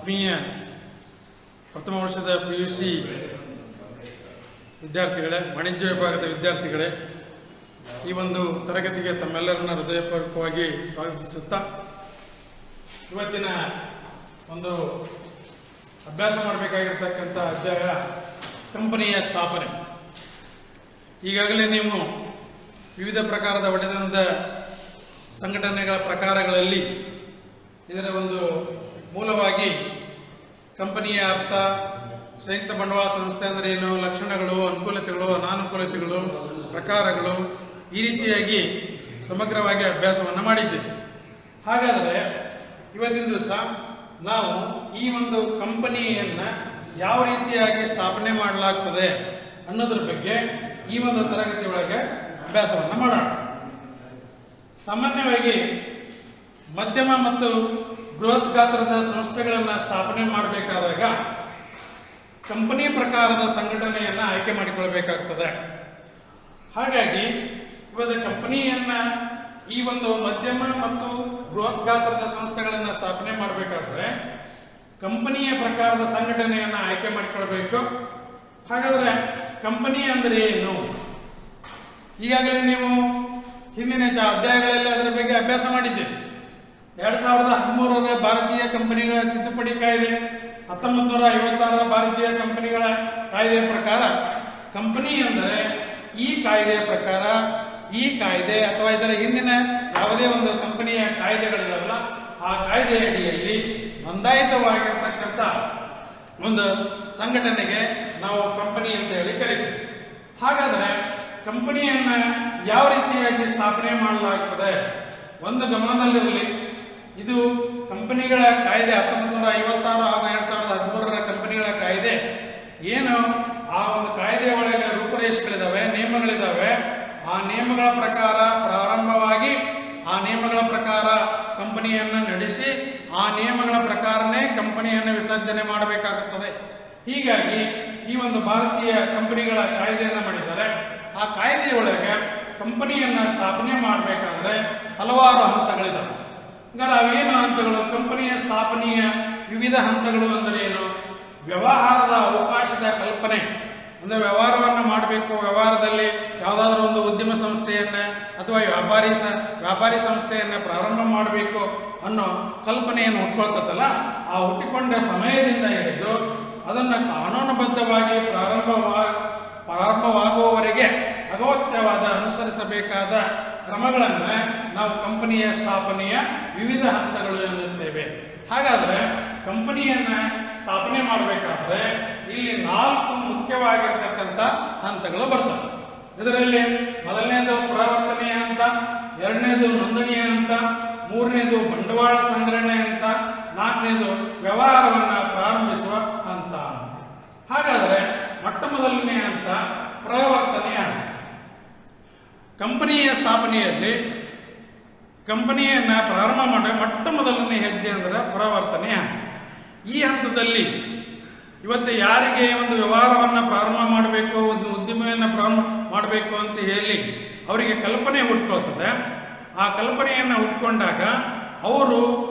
ಆತ್ಮೀಯ ಪ್ರಥಮ ವರ್ಷದ PUC ವಿದ್ಯಾರ್ಥಿಗಳೇ, ವಾಣಿಜ್ಯ ವಿಭಾಗದ ವಿದ್ಯಾರ್ಥಿಗಳೇ, ಈ ಒಂದು ತರಗತಿಗೆ ತಮ್ಮೆಲ್ಲರನ್ನ ಹೃದಯಪೂರ್ವಕವಾಗಿ ಸ್ವಾಗತಿಸುತ್ತಾ ಇವತ್ತಿನ ಒಂದು ಅಭ್ಯಾಸ ಮಾಡಬೇಕಾಗಿರ್ತಕ್ಕಂಥ ಅಧ್ಯಾಯ ಕಂಪನಿಯ ಸ್ಥಾಪನೆ. ಈಗಾಗಲೇ ನೀವು ವಿವಿಧ ಪ್ರಕಾರದ ಒಡೆತನದ ಸಂಘಟನೆಗಳ ಪ್ರಕಾರಗಳಲ್ಲಿ ಇದರ ಒಂದು ಮೂಲವಾಗಿ ಕಂಪನಿಯ ಅರ್ಥ, ಸಂಯುಕ್ತ ಬಂಡವಾಳ ಸಂಸ್ಥೆ ಅಂದರೆ ಏನು, ಲಕ್ಷಣಗಳು, ಅನುಕೂಲತೆಗಳು, ಅನಾನುಕೂಲತೆಗಳು, ಪ್ರಕಾರಗಳು, ಈ ರೀತಿಯಾಗಿ ಸಮಗ್ರವಾಗಿ ಅಭ್ಯಾಸವನ್ನು ಮಾಡಿದ್ದೇವೆ. ಹಾಗಾದರೆ ಇವತ್ತಿನ ದಿವಸ ನಾವು ಈ ಒಂದು ಕಂಪನಿಯನ್ನು ಯಾವ ರೀತಿಯಾಗಿ ಸ್ಥಾಪನೆ ಮಾಡಲಾಗ್ತದೆ ಅನ್ನೋದ್ರ ಬಗ್ಗೆ ಈ ಒಂದು ತರಗತಿಯೊಳಗೆ ಅಭ್ಯಾಸವನ್ನು ಮಾಡೋಣ. ಸಾಮಾನ್ಯವಾಗಿ ಮಧ್ಯಮ ಮತ್ತು ಬೃಹತ್ ಗಾತ್ರದ ಸಂಸ್ಥೆಗಳನ್ನು ಸ್ಥಾಪನೆ ಮಾಡಬೇಕಾದಾಗ ಕಂಪನಿ ಪ್ರಕಾರದ ಸಂಘಟನೆಯನ್ನು ಆಯ್ಕೆ ಮಾಡಿಕೊಳ್ಬೇಕಾಗ್ತದೆ. ಹಾಗಾಗಿ ಇವತ್ತು ಕಂಪನಿಯನ್ನು ಈ ಒಂದು ಮಧ್ಯಮ ಮತ್ತು ಬೃಹತ್ ಗಾತ್ರದ ಸಂಸ್ಥೆಗಳನ್ನು ಸ್ಥಾಪನೆ ಮಾಡಬೇಕಾದ್ರೆ ಕಂಪನಿಯ ಪ್ರಕಾರದ ಸಂಘಟನೆಯನ್ನು ಆಯ್ಕೆ ಮಾಡಿಕೊಳ್ಬೇಕು. ಹಾಗಾದರೆ ಕಂಪನಿ ಅಂದರೆ ಏನು? ಈಗಾಗಲೇ ನೀವು ಹಿಂದಿನ ಅಧ್ಯಾಯಗಳಲ್ಲಿ ಅದರ ಬಗ್ಗೆ ಅಭ್ಯಾಸ ಮಾಡಿದ್ದೀರಿ. 2013ರ ಭಾರತೀಯ ಕಂಪನಿಗಳ ತಿದ್ದುಪಡಿ ಕಾಯ್ದೆ, 1956ರ ಭಾರತೀಯ ಕಂಪನಿಗಳ ಕಾಯ್ದೆಯ ಪ್ರಕಾರ ಕಂಪನಿ ಅಂದರೆ ಈ ಕಾಯ್ದೆಯ ಪ್ರಕಾರ, ಈ ಕಾಯ್ದೆ ಅಥವಾ ಇದರ ಹಿಂದಿನ ಯಾವುದೇ ಒಂದು ಕಂಪನಿಯ ಕಾಯ್ದೆಗಳಿರಲ್ಲ, ಆ ಕಾಯ್ದೆಯ ಅಡಿಯಲ್ಲಿ ನೋಂದಾಯಿತವಾಗಿರ್ತಕ್ಕಂಥ ಒಂದು ಸಂಘಟನೆಗೆ ನಾವು ಕಂಪನಿ ಅಂತ ಹೇಳಿ ಕರೀತೀವಿ. ಹಾಗಾದರೆ ಕಂಪನಿಯನ್ನು ಯಾವ ರೀತಿಯಾಗಿ ಸ್ಥಾಪನೆ ಮಾಡಲಾಗ್ತದೆ ಒಂದು ಗಮನದಲ್ಲಿರಲಿ. ಇದು ಕಂಪನಿಗಳ ಕಾಯ್ದೆ 1956 ಹಾಗೂ 2013ರ ಕಂಪನಿಗಳ ಕಾಯ್ದೆ ಏನು, ಆ ಒಂದು ಕಾಯ್ದೆಯ ಒಳಗೆ ರೂಪುರೇಷೆಗಳಿದ್ದಾವೆ, ನಿಯಮಗಳಿದ್ದಾವೆ. ಆ ನಿಯಮಗಳ ಪ್ರಕಾರ ಪ್ರಾರಂಭವಾಗಿ ಆ ನಿಯಮಗಳ ಪ್ರಕಾರ ಕಂಪನಿಯನ್ನು ನಡೆಸಿ ಆ ನಿಯಮಗಳ ಪ್ರಕಾರನೇ ಕಂಪನಿಯನ್ನು ವಿಸರ್ಜನೆ ಮಾಡಬೇಕಾಗುತ್ತದೆ. ಹೀಗಾಗಿ ಈ ಒಂದು ಭಾರತೀಯ ಕಂಪನಿಗಳ ಕಾಯ್ದೆಯನ್ನು ಮಾಡಿದ್ದಾರೆ. ಆ ಕಾಯ್ದೆಯೊಳಗೆ ಕಂಪನಿಯನ್ನು ಸ್ಥಾಪನೆ ಮಾಡಬೇಕಾದ್ರೆ ಹಲವಾರು ಹಂತಗಳಿದ್ದಾವೆ. ಹಾಗಾದ್ರೆ ಅವೇನು ಹಂತಗಳು? ಕಂಪನಿಯ ಸ್ಥಾಪನೆಯ ವಿವಿಧ ಹಂತಗಳು ಅಂದರೆ ಏನು? ವ್ಯವಹಾರದ ಅವಕಾಶದ ಕಲ್ಪನೆ ಅಂದರೆ ವ್ಯವಹಾರವನ್ನು ಮಾಡಬೇಕು, ವ್ಯವಹಾರದಲ್ಲಿ ಯಾವುದಾದ್ರೂ ಒಂದು ಉದ್ಯಮ ಸಂಸ್ಥೆಯನ್ನು ಅಥವಾ ವ್ಯಾಪಾರಿ ಸಂಸ್ಥೆಯನ್ನು ಪ್ರಾರಂಭ ಮಾಡಬೇಕು ಅನ್ನೋ ಕಲ್ಪನೆಯನ್ನು ಹುಟ್ಕೊಳ್ತದಲ್ಲ, ಆ ಹುಟ್ಟಿಕೊಂಡ ಸಮಯದಿಂದ ಹಿಡಿದು ಅದನ್ನು ಕಾನೂನುಬದ್ಧವಾಗಿ ಪ್ರಾರಂಭವಾಗುವವರೆಗೆ ಅಗತ್ಯವಾದ ಅನುಸರಿಸಬೇಕಾದ ಕ್ರಮಗಳನ್ನು ನಾವು ಕಂಪನಿಯ ಸ್ಥಾಪನೆಯ ವಿವಿಧ ಹಂತಗಳು ಎನ್ನುತ್ತೇವೆ. ಹಾಗಾದರೆ ಕಂಪನಿಯನ್ನು ಸ್ಥಾಪನೆ ಮಾಡಬೇಕಾದ್ರೆ ಇಲ್ಲಿ 4 ಮುಖ್ಯವಾಗಿರ್ತಕ್ಕಂಥ ಹಂತಗಳು ಬರ್ತವೆ. ಇದರಲ್ಲಿ ಮೊದಲನೇದು ಪ್ರವರ್ತನೆಯ ಹಂತ, ಎರಡನೇದು ನೋಂದಣಿಯ ಹಂತ, ಮೂರನೇದು ಬಂಡವಾಳ ಸಂಗ್ರಹಣೆ ಹಂತ, 4ನೇದು ವ್ಯವಹಾರವನ್ನು ಪ್ರಾರಂಭಿಸುವ ಹಂತ ಅಂತ. ಹಾಗಾದರೆ ಮೊಟ್ಟ ಮೊದಲನೇ ಹಂತ ಪ್ರವರ್ತನೆಯ ಹಂತ. ಕಂಪನಿಯ ಸ್ಥಾಪನೆಯಲ್ಲಿ ಕಂಪನಿಯನ್ನು ಪ್ರಾರಂಭ ಮಾಡುವ ಮೊಟ್ಟ ಮೊದಲನೇ ಹೆಜ್ಜೆ ಅಂದರೆ ಪ್ರವರ್ತನೆಯ ಹಂತ. ಈ ಹಂತದಲ್ಲಿ ಇವತ್ತು ಯಾರಿಗೆ ಒಂದು ವ್ಯವಹಾರವನ್ನು ಪ್ರಾರಂಭ ಮಾಡಬೇಕು, ಒಂದು ಉದ್ಯಮವನ್ನು ಪ್ರಾರಂಭ ಮಾಡಬೇಕು ಅಂತ ಹೇಳಿ ಅವರಿಗೆ ಕಲ್ಪನೆ ಹುಟ್ಕೊಳ್ತದೆ. ಆ ಕಲ್ಪನೆಯನ್ನು ಹುಟ್ಕೊಂಡಾಗ ಅವರು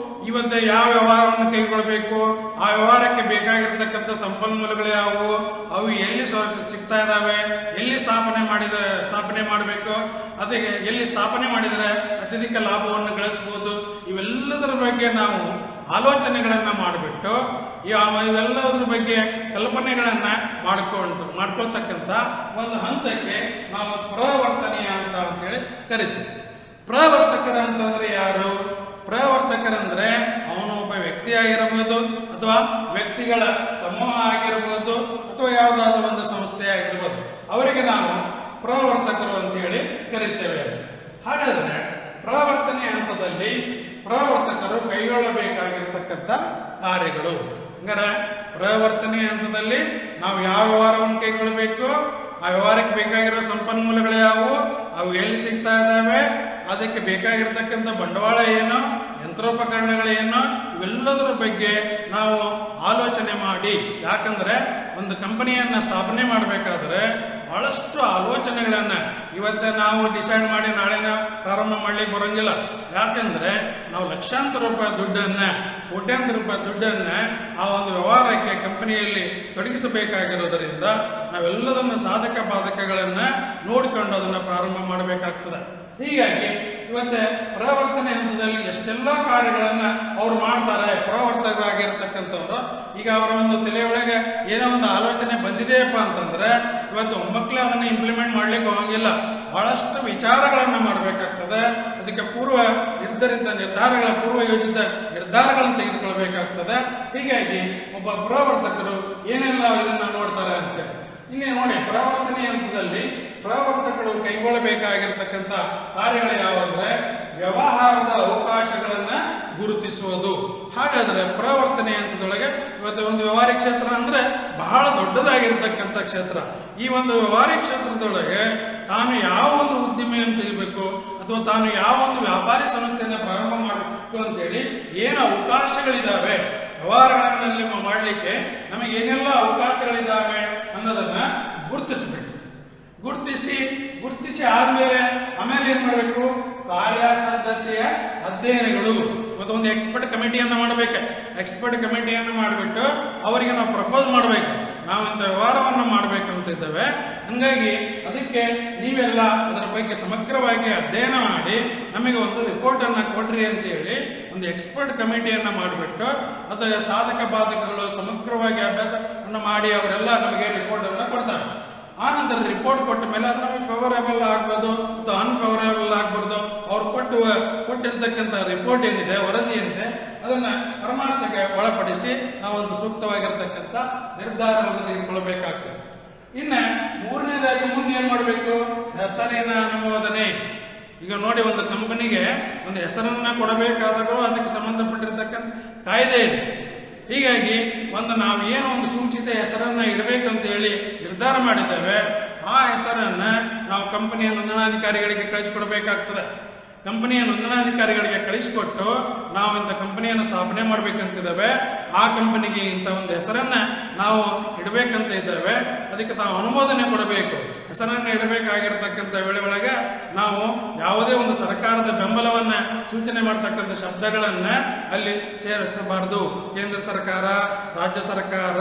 ಇವತ್ತು ಯಾವ ವ್ಯವಹಾರವನ್ನು ಕೈಗೊಳ್ಳಬೇಕು, ಆ ವ್ಯವಹಾರಕ್ಕೆ ಬೇಕಾಗಿರ್ತಕ್ಕಂಥ ಸಂಪನ್ಮೂಲಗಳು ಯಾವುವು, ಅವು ಎಲ್ಲಿ ಸಿಗ್ತಾ ಇದ್ದಾವೆ, ಎಲ್ಲಿ ಸ್ಥಾಪನೆ ಮಾಡಬೇಕು, ಅದಕ್ಕೆ ಎಲ್ಲಿ ಸ್ಥಾಪನೆ ಮಾಡಿದರೆ ಅತ್ಯಧಿಕ ಲಾಭವನ್ನು ಗಳಿಸ್ಬೋದು, ಇವೆಲ್ಲದರ ಬಗ್ಗೆ ನಾವು ಆಲೋಚನೆಗಳನ್ನು ಮಾಡಿಬಿಟ್ಟು ಇವೆಲ್ಲದರ ಬಗ್ಗೆ ಕಲ್ಪನೆಗಳನ್ನು ಮಾಡ್ಕೊಳ್ತಕ್ಕಂಥ ಒಂದು ಹಂತಕ್ಕೆ ನಾವು ಪ್ರವರ್ತನೆಯ ಹಂತ ಅಂತೇಳಿ ಕರಿತೀವಿ. ಪ್ರವರ್ತಕರ ಅಂತಂದರೆ ಯಾರು? ಪ್ರವರ್ತಕರಂದರೆ ಅವನು ಒಬ್ಬ ವ್ಯಕ್ತಿ ಆಗಿರ್ಬೋದು, ಅಥವಾ ವ್ಯಕ್ತಿಗಳ ಸಮೂಹ ಆಗಿರ್ಬೋದು, ಅಥವಾ ಯಾವುದಾದ್ರೂ ಒಂದು ಸಂಸ್ಥೆ ಆಗಿರ್ಬೋದು, ಅವರಿಗೆ ನಾವು ಪ್ರವರ್ತಕರು ಅಂತೇಳಿ ಕರಿತೇವೆ. ಹಾಗಾದರೆ ಪ್ರವರ್ತನೆ ಹಂತದಲ್ಲಿ ಪ್ರವರ್ತಕರು ಕೈಗೊಳ್ಳಬೇಕಾಗಿರ್ತಕ್ಕಂಥ ಕಾರ್ಯಗಳು. ಹಂಗಾರೆ ಪ್ರವರ್ತನೆ ಹಂತದಲ್ಲಿ ನಾವು ಯಾವ ವ್ಯವಹಾರವನ್ನು ಕೈಗೊಳ್ಳಬೇಕು, ಆ ವ್ಯವಹಾರಕ್ಕೆ ಬೇಕಾಗಿರೋ ಸಂಪನ್ಮೂಲಗಳು ಯಾವುವು, ಅವು ಎಲ್ಲಿ ಸಿಗ್ತಾ ಇದ್ದಾವೆ, ಅದಕ್ಕೆ ಬೇಕಾಗಿರ್ತಕ್ಕಂಥ ಬಂಡವಾಳ ಏನು, ಯಂತ್ರೋಪಕರಣಗಳೇನು, ಇವೆಲ್ಲದರ ಬಗ್ಗೆ ನಾವು ಆಲೋಚನೆ ಮಾಡಿ. ಯಾಕಂದರೆ ಒಂದು ಕಂಪನಿಯನ್ನು ಸ್ಥಾಪನೆ ಮಾಡಬೇಕಾದ್ರೆ ಬಹಳಷ್ಟು ಆಲೋಚನೆಗಳನ್ನು ಇವತ್ತೇ ನಾವು ಡಿಸೈಡ್ ಮಾಡಿ ನಾಳೆನ ಪ್ರಾರಂಭ ಮಾಡಲಿಕ್ಕೆ ಬರೋಂಗಿಲ್ಲ. ಯಾಕೆಂದರೆ ನಾವು ಲಕ್ಷಾಂತರ ರೂಪಾಯಿ ದುಡ್ಡನ್ನು, ಕೋಟ್ಯಾಂತರ ರೂಪಾಯಿ ದುಡ್ಡನ್ನು ಆ ಒಂದು ವ್ಯವಹಾರಕ್ಕೆ ಕಂಪನಿಯಲ್ಲಿ ತೊಡಗಿಸಬೇಕಾಗಿರೋದರಿಂದ ನಾವೆಲ್ಲದನ್ನು ಸಾಧಕ ಬಾಧಕಗಳನ್ನು ನೋಡಿಕೊಂಡು ಅದನ್ನು ಪ್ರಾರಂಭ ಮಾಡಬೇಕಾಗ್ತದೆ. ಹೀಗಾಗಿ ಇವತ್ತೇ ಪ್ರವರ್ತನೆ ಹಂತದಲ್ಲಿ ಎಷ್ಟೆಲ್ಲ ಕಾರ್ಯಗಳನ್ನು ಅವ್ರು ಮಾಡ್ತಾರೆ. ಪ್ರವರ್ತಕರಾಗಿರ್ತಕ್ಕಂಥವ್ರು ಈಗ ಅವರ ಒಂದು ತಲೆಯೊಳಗೆ ಏನೋ ಒಂದು ಆಲೋಚನೆ ಬಂದಿದೆಯಪ್ಪ ಅಂತಂದರೆ ಇವತ್ತು ಮಕ್ಕಳು ಅದನ್ನು ಇಂಪ್ಲಿಮೆಂಟ್ ಮಾಡಲಿಕ್ಕೆ ಹೋಗಂಗಿಲ್ಲ. ಬಹಳಷ್ಟು ವಿಚಾರಗಳನ್ನು ಮಾಡಬೇಕಾಗ್ತದೆ. ಅದಕ್ಕೆ ಪೂರ್ವ ನಿರ್ಧಾರಗಳ ಪೂರ್ವ ಯೋಜಿತ ನಿರ್ಧಾರಗಳನ್ನು ತೆಗೆದುಕೊಳ್ಬೇಕಾಗ್ತದೆ. ಹೀಗಾಗಿ ಒಬ್ಬ ಪ್ರವರ್ತಕರು ಏನೆಲ್ಲ ಇದನ್ನು ನೋಡ್ತಾರೆ ಅಂತ ಇಲ್ಲಿ ನೋಡಿ. ಪ್ರವರ್ತನೆ ಹಂತದಲ್ಲಿ ಪ್ರವರ್ತಕರು ಕೈಗೊಳ್ಳಬೇಕಾಗಿರ್ತಕ್ಕಂಥ ಕಾರ್ಯಗಳು ಯಾವಂದ್ರೆ ವ್ಯವಹಾರದ ಅವಕಾಶಗಳನ್ನು ಗುರುತಿಸುವುದು. ಹಾಗಾದರೆ ಪ್ರವರ್ತನೆ ಹಂತದೊಳಗೆ ಇವತ್ತು ಒಂದು ವ್ಯವಹಾರಿಕ ಕ್ಷೇತ್ರ ಅಂದರೆ ಬಹಳ ದೊಡ್ಡದಾಗಿರ್ತಕ್ಕಂಥ ಕ್ಷೇತ್ರ. ಈ ಒಂದು ವ್ಯವಹಾರಿಕ ಕ್ಷೇತ್ರದೊಳಗೆ ತಾನು ಯಾವ ಒಂದು ಉದ್ದಿಮೆಯನ್ನು ತೆಗಿಬೇಕು ಅಥವಾ ತಾನು ಯಾವ ಒಂದು ವ್ಯಾಪಾರಿ ಸಂಸ್ಥೆಯನ್ನು ಪ್ರಾರಂಭ ಮಾಡಬೇಕು ಅಂತೇಳಿ ಏನು ಅವಕಾಶಗಳಿದ್ದಾವೆ, ವ್ಯವಹಾರಗಳಲ್ಲಿ ಮಾಡಲಿಕ್ಕೆ ನಮಗೆ ಏನೆಲ್ಲ ಅವಕಾಶಗಳಿದ್ದಾವೆ ಅನ್ನೋದನ್ನು ಗುರುತಿಸಬೇಕು. ಗುರುತಿಸಿ ಆಮೇಲೆ ಏನು ಮಾಡಬೇಕು? ಕಾರ್ಯಸಾಧ್ಯತೆಯ ಅಧ್ಯಯನಗಳು. ಇವತ್ತು ಒಂದು ಎಕ್ಸ್ಪರ್ಟ್ ಕಮಿಟಿಯನ್ನು ಮಾಡಬೇಕು. ಎಕ್ಸ್ಪರ್ಟ್ ಕಮಿಟಿಯನ್ನು ಮಾಡಿಬಿಟ್ಟು ಅವರಿಗೆ ನಾವು ಪ್ರಪೋಸ್ ಮಾಡಬೇಕು, ನಾವಂತ ವ್ಯವಹಾರವನ್ನು ಮಾಡಬೇಕಂತಿದ್ದೇವೆ. ಹಾಗಾಗಿ ಅದಕ್ಕೆ ನೀವೆಲ್ಲ ಅದರ ಬಗ್ಗೆ ಸಮಗ್ರವಾಗಿ ಅಧ್ಯಯನ ಮಾಡಿ ನಮಗೆ ಒಂದು ರಿಪೋರ್ಟನ್ನು ಕೊಡ್ರಿ ಅಂತೇಳಿ ಒಂದು ಎಕ್ಸ್ಪರ್ಟ್ ಕಮಿಟಿಯನ್ನು ಮಾಡಿಬಿಟ್ಟು ಅದರ ಸಾಧಕ ಬಾಧಕಗಳು ಸಮಗ್ರವಾಗಿ ಅಭ್ಯಾಸವನ್ನು ಮಾಡಿ ಅವರೆಲ್ಲ ನಮಗೆ ರಿಪೋರ್ಟನ್ನು ಕೊಡ್ತಾರೆ. ಆ ನಂತರ ರಿಪೋರ್ಟ್ ಕೊಟ್ಟ ಮೇಲೆ ಅದು ನಮಗೆ ಫೇವರೇಬಲ್ ಆಗ್ಬೋದು ಅಥವಾ ಅನ್ಫೇವರೇಬಲ್ ಆಗ್ಬಾರ್ದು. ಅವ್ರು ಕೊಟ್ಟಿರ್ತಕ್ಕಂಥ ರಿಪೋರ್ಟ್ ಏನಿದೆ, ವರದಿ ಏನಿದೆ, ಅದನ್ನು ಪರಾಮರ್ಶೆಗೆ ಒಳಪಡಿಸಿ ನಾವೊಂದು ಸೂಕ್ತವಾಗಿರ್ತಕ್ಕಂಥ ನಿರ್ಧಾರವನ್ನು ತೆಗೆದುಕೊಳ್ಳಬೇಕಾಗ್ತದೆ. ಇನ್ನು ಮೂರನೇದಾಗಿ ಮುಂದೆ ಏನು ಮಾಡಬೇಕು? ಹೆಸರಿನ ಅನುಮೋದನೆ. ಈಗ ನೋಡಿ, ಒಂದು ಕಂಪನಿಗೆ ಒಂದು ಹೆಸರನ್ನು ಕೊಡಬೇಕಾದರೂ ಅದಕ್ಕೆ ಸಂಬಂಧಪಟ್ಟಿರ್ತಕ್ಕಂಥ ಕಾಯ್ದೆ ಇದೆ. ಹೀಗಾಗಿ ನಾವು ಏನೋ ಒಂದು ಸೂಚಿತ ಹೆಸರನ್ನು ಇಡಬೇಕಂತ ಹೇಳಿ ನಿರ್ಧಾರ ಮಾಡಿದ್ದೇವೆ. ಆ ಹೆಸರನ್ನು ನಾವು ಕಂಪನಿಯ ನೋಂದಣಾಧಿಕಾರಿಗಳಿಗೆ ಕಳಿಸ್ಕೊಡ್ಬೇಕಾಗ್ತದೆ. ಕಂಪನಿಯ ನೋಂದಣಾಧಿಕಾರಿಗಳಿಗೆ ಕಳಿಸಿಕೊಟ್ಟು ನಾವು ಇಂಥ ಕಂಪನಿಯನ್ನು ಸ್ಥಾಪನೆ ಮಾಡಬೇಕಂತಿದ್ದೇವೆ, ಆ ಕಂಪನಿಗೆ ಇಂಥ ಒಂದು ಹೆಸರನ್ನು ನಾವು ಇಡಬೇಕಂತ ಇದ್ದೇವೆ, ಅದಕ್ಕೆ ತಾವು ಅನುಮೋದನೆ ಕೊಡಬೇಕು. ಹೆಸರನ್ನು ಇಡಬೇಕಾಗಿರ್ತಕ್ಕಂಥ ವೇಳೆ ಒಳಗೆ ನಾವು ಯಾವುದೇ ಒಂದು ಸರ್ಕಾರದ ಬೆಂಬಲವನ್ನು ಸೂಚನೆ ಮಾಡ್ತಕ್ಕಂಥ ಶಬ್ದಗಳನ್ನು ಅಲ್ಲಿ ಸೇರಿಸಬಾರ್ದು. ಕೇಂದ್ರ ಸರ್ಕಾರ, ರಾಜ್ಯ ಸರ್ಕಾರ,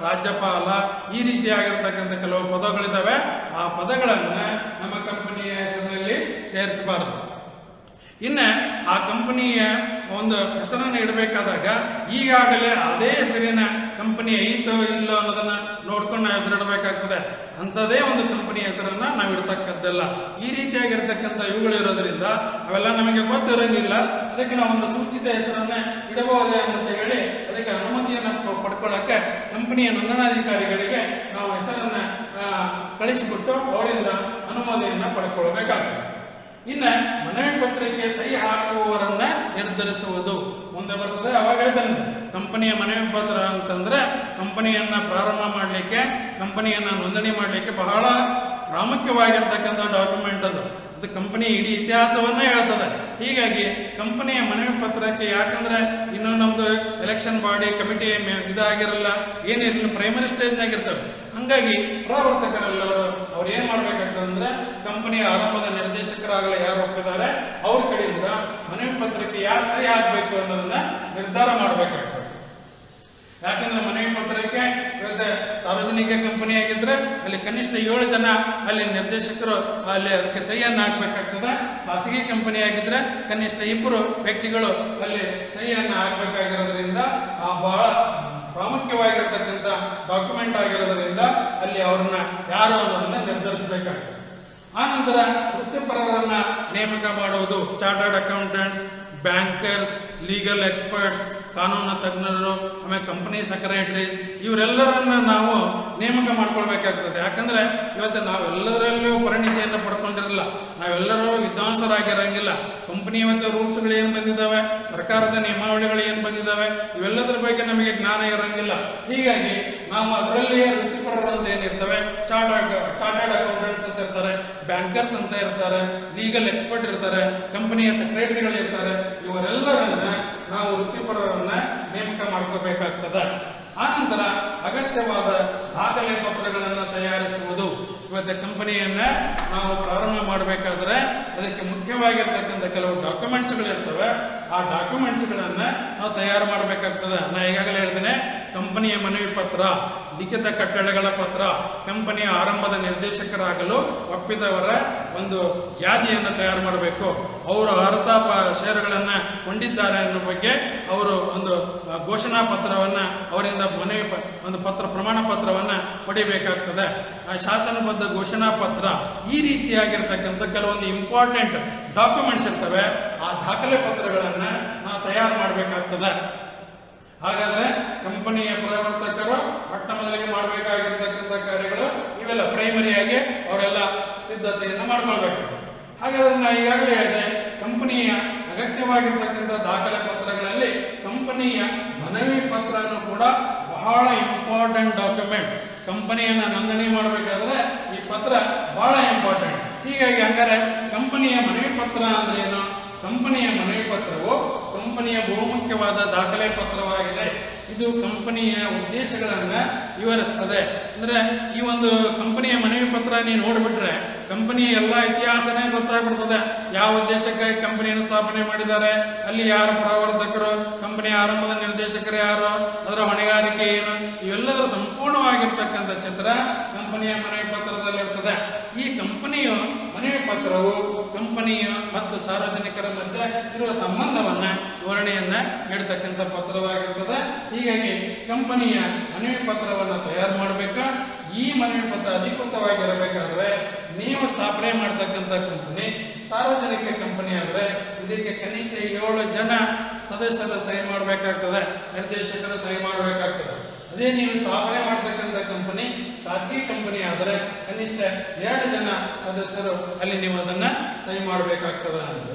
ರಾಜ್ಯಪಾಲ, ಈ ರೀತಿಯಾಗಿರ್ತಕ್ಕಂಥ ಕೆಲವು ಪದಗಳಿದ್ದಾವೆ. ಆ ಪದಗಳನ್ನು ನಮ್ಮ ಕಂಪನಿಯ ಹೆಸರಿನಲ್ಲಿ ಸೇರಿಸಬಾರ್ದು. ಇನ್ನು ಆ ಕಂಪನಿಯ ಒಂದು ಹೆಸರನ್ನು ಇಡಬೇಕಾದಾಗ ಈಗಾಗಲೇ ಅದೇ ಹೆಸರಿನ ಕಂಪನಿ ಐತೋ ಇಲ್ಲೋ ಅನ್ನೋದನ್ನು ನೋಡ್ಕೊಂಡು ನಾವು ಹೆಸರಿಡಬೇಕಾಗ್ತದೆ. ಅಂಥದ್ದೇ ಒಂದು ಕಂಪನಿ ಹೆಸರನ್ನು ನಾವು ಇಡ್ತಕ್ಕದ್ದಲ್ಲ. ಈ ರೀತಿಯಾಗಿರ್ತಕ್ಕಂಥ ಇವುಗಳಿರೋದ್ರಿಂದ ಅವೆಲ್ಲ ನಮಗೆ ಗೊತ್ತಿರೋಂಗಿಲ್ಲ. ಅದಕ್ಕೆ ನಾವು ಒಂದು ಸೂಚಿತ ಹೆಸರನ್ನು ಇಡಬಹುದೇ ಅಂತ ಹೇಳಿ ಅದಕ್ಕೆ ಅನುಮತಿಯನ್ನು ಪಡ್ಕೊಳ್ಳೋಕ್ಕೆ ಕಂಪನಿಯ ನೋಂದಣಾಧಿಕಾರಿಗಳಿಗೆ ನಾವು ಹೆಸರನ್ನು ಕಳಿಸಿಬಿಟ್ಟು ಅವರಿಂದ ಅನುಮತಿಯನ್ನು ಪಡ್ಕೊಳ್ಬೇಕಾಗ್ತದೆ. ಇನ್ನು ಮನವಿ ಪತ್ರಕ್ಕೆ ಸಹಿ ಹಾಕುವವರನ್ನ ನಿರ್ಧರಿಸುವುದು ಮುಂದೆ ಬರ್ತದೆ. ಅವಾಗ ಹೇಳ್ತಾನೆ, ಕಂಪನಿಯ ಮನವಿ ಪತ್ರ ಅಂತಂದ್ರೆ ಕಂಪನಿಯನ್ನ ಪ್ರಾರಂಭ ಮಾಡಲಿಕ್ಕೆ, ಕಂಪನಿಯನ್ನ ನೋಂದಣಿ ಮಾಡಲಿಕ್ಕೆ ಬಹಳ ಪ್ರಾಮುಖ್ಯವಾಗಿರ್ತಕ್ಕಂಥ ಡಾಕ್ಯುಮೆಂಟ್ ಅದು. ಅದು ಕಂಪನಿ ಇಡೀ ಇತಿಹಾಸವನ್ನೇ ಹೇಳ್ತದೆ. ಹೀಗಾಗಿ ಕಂಪನಿಯ ಮನವಿ ಪತ್ರಕ್ಕೆ, ಯಾಕಂದ್ರೆ ಇನ್ನೂ ನಮ್ದು ಎಲೆಕ್ಷನ್ ಬಾಡಿ ಕಮಿಟಿ ಇದಾಗಿರಲ್ಲ, ಏನಿರಲಿಲ್ಲ, ಪ್ರೈಮರಿ ಸ್ಟೇಜ್ನಾಗಿರ್ತವೆ. ಹಾಗಾಗಿ ಪ್ರವರ್ತಕರೆಲ್ಲರೂ ಅವ್ರು ಏನು ಮಾಡಬೇಕಾಗ್ತದೆ ಅಂದರೆ ಕಂಪನಿಯ ಆರಂಭದ ನಿರ್ದೇಶಕರಾಗಲಿ ಯಾರು ಒಪ್ಪಿದ್ದಾರೆ ಅವ್ರ ಕಡೆಯಿಂದ ಮನವಿ ಪತ್ರಕ್ಕೆ ಯಾರು ಸಹಿ ಹಾಕಬೇಕು ಅನ್ನೋದನ್ನ ನಿರ್ಧಾರ ಮಾಡಬೇಕಾಗ್ತದೆ. ಯಾಕಂದ್ರೆ ಮನವಿ ಪತ್ರಕ್ಕೆ ಇವತ್ತು ಸಾರ್ವಜನಿಕ ಕಂಪನಿ ಆಗಿದ್ರೆ ಅಲ್ಲಿ ಕನಿಷ್ಠ 7 ಜನ ಅಲ್ಲಿ ನಿರ್ದೇಶಕರು ಅಲ್ಲಿ ಅದಕ್ಕೆ ಸಹಿಯನ್ನು ಹಾಕಬೇಕಾಗ್ತದೆ. ಖಾಸಗಿ ಕಂಪನಿ ಆಗಿದ್ರೆ ಕನಿಷ್ಠ 2 ವ್ಯಕ್ತಿಗಳು ಅಲ್ಲಿ ಸಹಿಯನ್ನು ಹಾಕಬೇಕಾಗಿರೋದ್ರಿಂದ ಆ ಬಹಳ ಪ್ರಾಮುಖ್ಯವಾಗಿರ್ತಕ್ಕಂಥ ಡಾಕ್ಯುಮೆಂಟ್ ಆಗಿರೋದ್ರಿಂದ ಅಲ್ಲಿ ಅವ್ರನ್ನ ಯಾರು ಅನ್ನೋದನ್ನ ನಿರ್ಧರಿಸಬೇಕಾಗ್ತದೆ. ಆನಂತರ ವೃತ್ತಿಪರರನ್ನ ನೇಮಕ ಮಾಡುವುದು. Chartered accountants, bankers, legal experts, ಕಾನೂನು ತಜ್ಞರು, ಆಮೇಲೆ ಕಂಪನಿ ಸೆಕ್ರೆಟರೀಸ್, ಇವರೆಲ್ಲರನ್ನ ನಾವು ನೇಮಕ ಮಾಡ್ಕೊಳ್ಬೇಕಾಗ್ತದೆ. ಯಾಕಂದ್ರೆ ಇವತ್ತು ನಾವೆಲ್ಲದರಲ್ಲೂ ಪರಿಣಿತಿಯನ್ನು ಪಡ್ಕೊಂಡಿರಲ್ಲ, ನಾವೆಲ್ಲರೂ ವಿದ್ವಾಂಸರಾಗಿರಂಗಿಲ್ಲ. ಕಂಪನಿ ಇವತ್ತು ರೂಲ್ಸ್ಗಳು ಏನು ಬಂದಿದ್ದಾವೆ, ಸರ್ಕಾರದ ನಿಯಮಾವಳಿಗಳು ಏನು ಬಂದಿದ್ದಾವೆ, ಇವೆಲ್ಲದರ ಬಗ್ಗೆ ನಮಗೆ ಜ್ಞಾನ ಇರಂಗಿಲ್ಲ. ಹೀಗಾಗಿ ನಾವು ಅದರಲ್ಲಿಯೇ ವೃತ್ತಿಪರರು ಅಂತ ಏನಿರ್ತವೆ, ಚಾರ್ಟರ್ಡ್ ಅಕೌಂಟೆಂಟ್ಸ್ ಅಂತ ಇರ್ತಾರೆ, ಬ್ಯಾಂಕರ್ಸ್ ಅಂತ ಇರ್ತಾರೆ, ಲೀಗಲ್ ಎಕ್ಸ್ಪರ್ಟ್ ಇರ್ತಾರೆ, ಕಂಪನಿಯ ಸೆಕ್ರೆಟರಿಗಳು ಇರ್ತಾರೆ. ಇವರೆಲ್ಲರನ್ನ ನಾವು ವೃತ್ತಿಪರರನ್ನ ನೇಮಕ ಮಾಡ್ಕೋಬೇಕಾಗ್ತದೆ. ಆನಂತರ ಅಗತ್ಯವಾದ ದಾಖಲೆ ಪತ್ರಗಳನ್ನು ತಯಾರಿಸುವುದು. ಇವತ್ತು ಕಂಪನಿಯನ್ನ ನಾವು ಪ್ರಾರಂಭ ಅದಕ್ಕೆ ಮುಖ್ಯವಾಗಿರ್ತಕ್ಕಂಥ ಕೆಲವು ಡಾಕ್ಯುಮೆಂಟ್ಸ್ಗಳಿರ್ತವೆ. ಆ ಡಾಕ್ಯುಮೆಂಟ್ಸ್ಗಳನ್ನು ನಾವು ತಯಾರು ಮಾಡಬೇಕಾಗ್ತದೆ. ನಾನು ಈಗಾಗಲೇ ಹೇಳ್ತೇನೆ, ಕಂಪನಿಯ ಮನವಿ ಪತ್ರ, ಲಿಖಿತ ಕಟ್ಟಳೆಗಳ ಪತ್ರ, ಕಂಪನಿಯ ಆರಂಭದ ನಿರ್ದೇಶಕರಾಗಲು ಒಪ್ಪಿದವರ ಒಂದು ಯಾದಿಯನ್ನು ತಯಾರು ಮಾಡಬೇಕು. ಅವರು ಅರ್ಹ ಷೇರುಗಳನ್ನು ಹೊಂದಿದ್ದಾರೆ ಅನ್ನೋ ಬಗ್ಗೆ ಅವರು ಒಂದು ಘೋಷಣಾ ಪತ್ರವನ್ನು ಅವರಿಂದ ಒಂದು ಪ್ರಮಾಣ ಪತ್ರವನ್ನು ಪಡಿಬೇಕಾಗ್ತದೆ. ಆ ಶಾಸನಬದ್ಧ ಘೋಷಣಾ ಪತ್ರ, ಈ ರೀತಿಯಾಗಿರ್ತಕ್ಕಂಥ ಕೆಲವೊಂದು ಇಂಪಾರ್ಟೆಂಟ್ ಡಾಕ್ಯುಮೆಂಟ್ಸ್ ಇರ್ತವೆ. ಆ ದಾಖಲೆ ಪತ್ರಗಳನ್ನು ನಾವು ತಯಾರು ಮಾಡಬೇಕಾಗ್ತದೆ. ಹಾಗಾದರೆ ಕಂಪನಿಯ ಪ್ರವರ್ತಕರು ಮೊಟ್ಟ ಮೊದಲಿಗೆ ಮಾಡಬೇಕಾಗಿರ್ತಕ್ಕಂಥ ಕಾರ್ಯಗಳು ಇವೆಲ್ಲ ಪ್ರೈಮರಿಯಾಗಿ ಅವರೆಲ್ಲ ಸಿದ್ಧತೆಯನ್ನು ಮಾಡ್ಕೊಳ್ಬೇಕಾಗ್ತದೆ. ಹಾಗಾದರೆ ನಾನು ಈಗಾಗಲೇ ಹೇಳಿದೆ, ಕಂಪನಿಯ ಅಗತ್ಯವಾಗಿರ್ತಕ್ಕಂಥ ದಾಖಲೆ ಪತ್ರಗಳಲ್ಲಿ ಕಂಪನಿಯ ಮನವಿ ಪತ್ರನೂ ಕೂಡ ಬಹಳ ಇಂಪಾರ್ಟೆಂಟ್ ಡಾಕ್ಯುಮೆಂಟ್ಸ್. ಕಂಪನಿಯನ್ನು ನೋಂದಣಿ ಮಾಡಬೇಕಾದ್ರೆ ಈ ಪತ್ರ ಬಹಳ ಇಂಪಾರ್ಟೆಂಟ್. ಹೀಗಾಗಿ ಹಂಗಾರೆ ಕಂಪನಿಯ ಮನವಿ ಪತ್ರ ಅಂದ್ರೆ ಏನು? ಕಂಪನಿಯ ಮನವಿ ಪತ್ರವು ಕಂಪನಿಯ ಬಹುಮುಖ್ಯವಾದ ದಾಖಲೆ ಪತ್ರವಾಗಿದೆ. ಇದು ಕಂಪನಿಯ ಉದ್ದೇಶಗಳನ್ನು ವಿವರಿಸ್ತದೆ. ಅಂದರೆ ಈ ಒಂದು ಕಂಪನಿಯ ಮನವಿ ಪತ್ರ ನೀವು ನೋಡಿಬಿಟ್ರೆ ಕಂಪನಿಯ ಎಲ್ಲ ಇತಿಹಾಸನೇ ಗೊತ್ತಾಗ್ಬಿಡ್ತದೆ. ಯಾವ ಉದ್ದೇಶಕ್ಕಾಗಿ ಕಂಪನಿಯನ್ನು ಸ್ಥಾಪನೆ ಮಾಡಿದ್ದಾರೆ, ಅಲ್ಲಿ ಯಾರು ಪ್ರವರ್ತಕರು, ಕಂಪನಿಯ ಆರಂಭದ ನಿರ್ದೇಶಕರು ಯಾರು, ಅದರ ಹೊಣೆಗಾರಿಕೆ ಏನು, ಇವೆಲ್ಲದರ ಸಂಪೂರ್ಣವಾಗಿರ್ತಕ್ಕಂಥ ಚಿತ್ರ ಕಂಪನಿಯ ಮನವಿ ಪತ್ರದಲ್ಲಿರ್ತದೆ. ಈ ಕಂಪನಿಯ ಮನವಿ ಪತ್ರವು ಕಂಪನಿಯ ಮತ್ತು ಸಾರ್ವಜನಿಕರ ಮಧ್ಯೆ ಇರುವ ಸಂಬಂಧವನ್ನು ವಿವರಣೆಯನ್ನು ನೀಡತಕ್ಕಂಥ ಪತ್ರವಾಗಿರ್ತದೆ. ಹೀಗಾಗಿ ಕಂಪನಿಯ ಮನವಿ ಪತ್ರವನ್ನು ತಯಾರು ಮಾಡಬೇಕು. ಈ ಮನವಿ ಪತ್ರ ಅಧಿಕೃತವಾಗಿರಬೇಕಾದ್ರೆ ನೀವು ಸ್ಥಾಪನೆ ಮಾಡತಕ್ಕಂಥ ಕಂಪನಿ ಸಾರ್ವಜನಿಕ ಕಂಪನಿ ಆದರೆ ಇದಕ್ಕೆ ಕನಿಷ್ಠ 7 ಜನ ಸದಸ್ಯರು ಸಹಿ ಮಾಡಬೇಕಾಗ್ತದೆ, ನಿರ್ದೇಶಕರು ಸಹಿ ಮಾಡಬೇಕಾಗ್ತದೆ. ಅದೇ ನೀವು ಸ್ಥಾಪನೆ ಮಾಡತಕ್ಕಂಥ ಕಂಪನಿ ಖಾಸಗಿ ಕಂಪನಿ ಆದರೆ ಕನಿಷ್ಠ 2 ಜನ ಸದಸ್ಯರು ಅಲ್ಲಿ ನೀವು ಅದನ್ನು ಸಹಿ ಮಾಡಬೇಕಾಗ್ತದೆ ಅಂತ.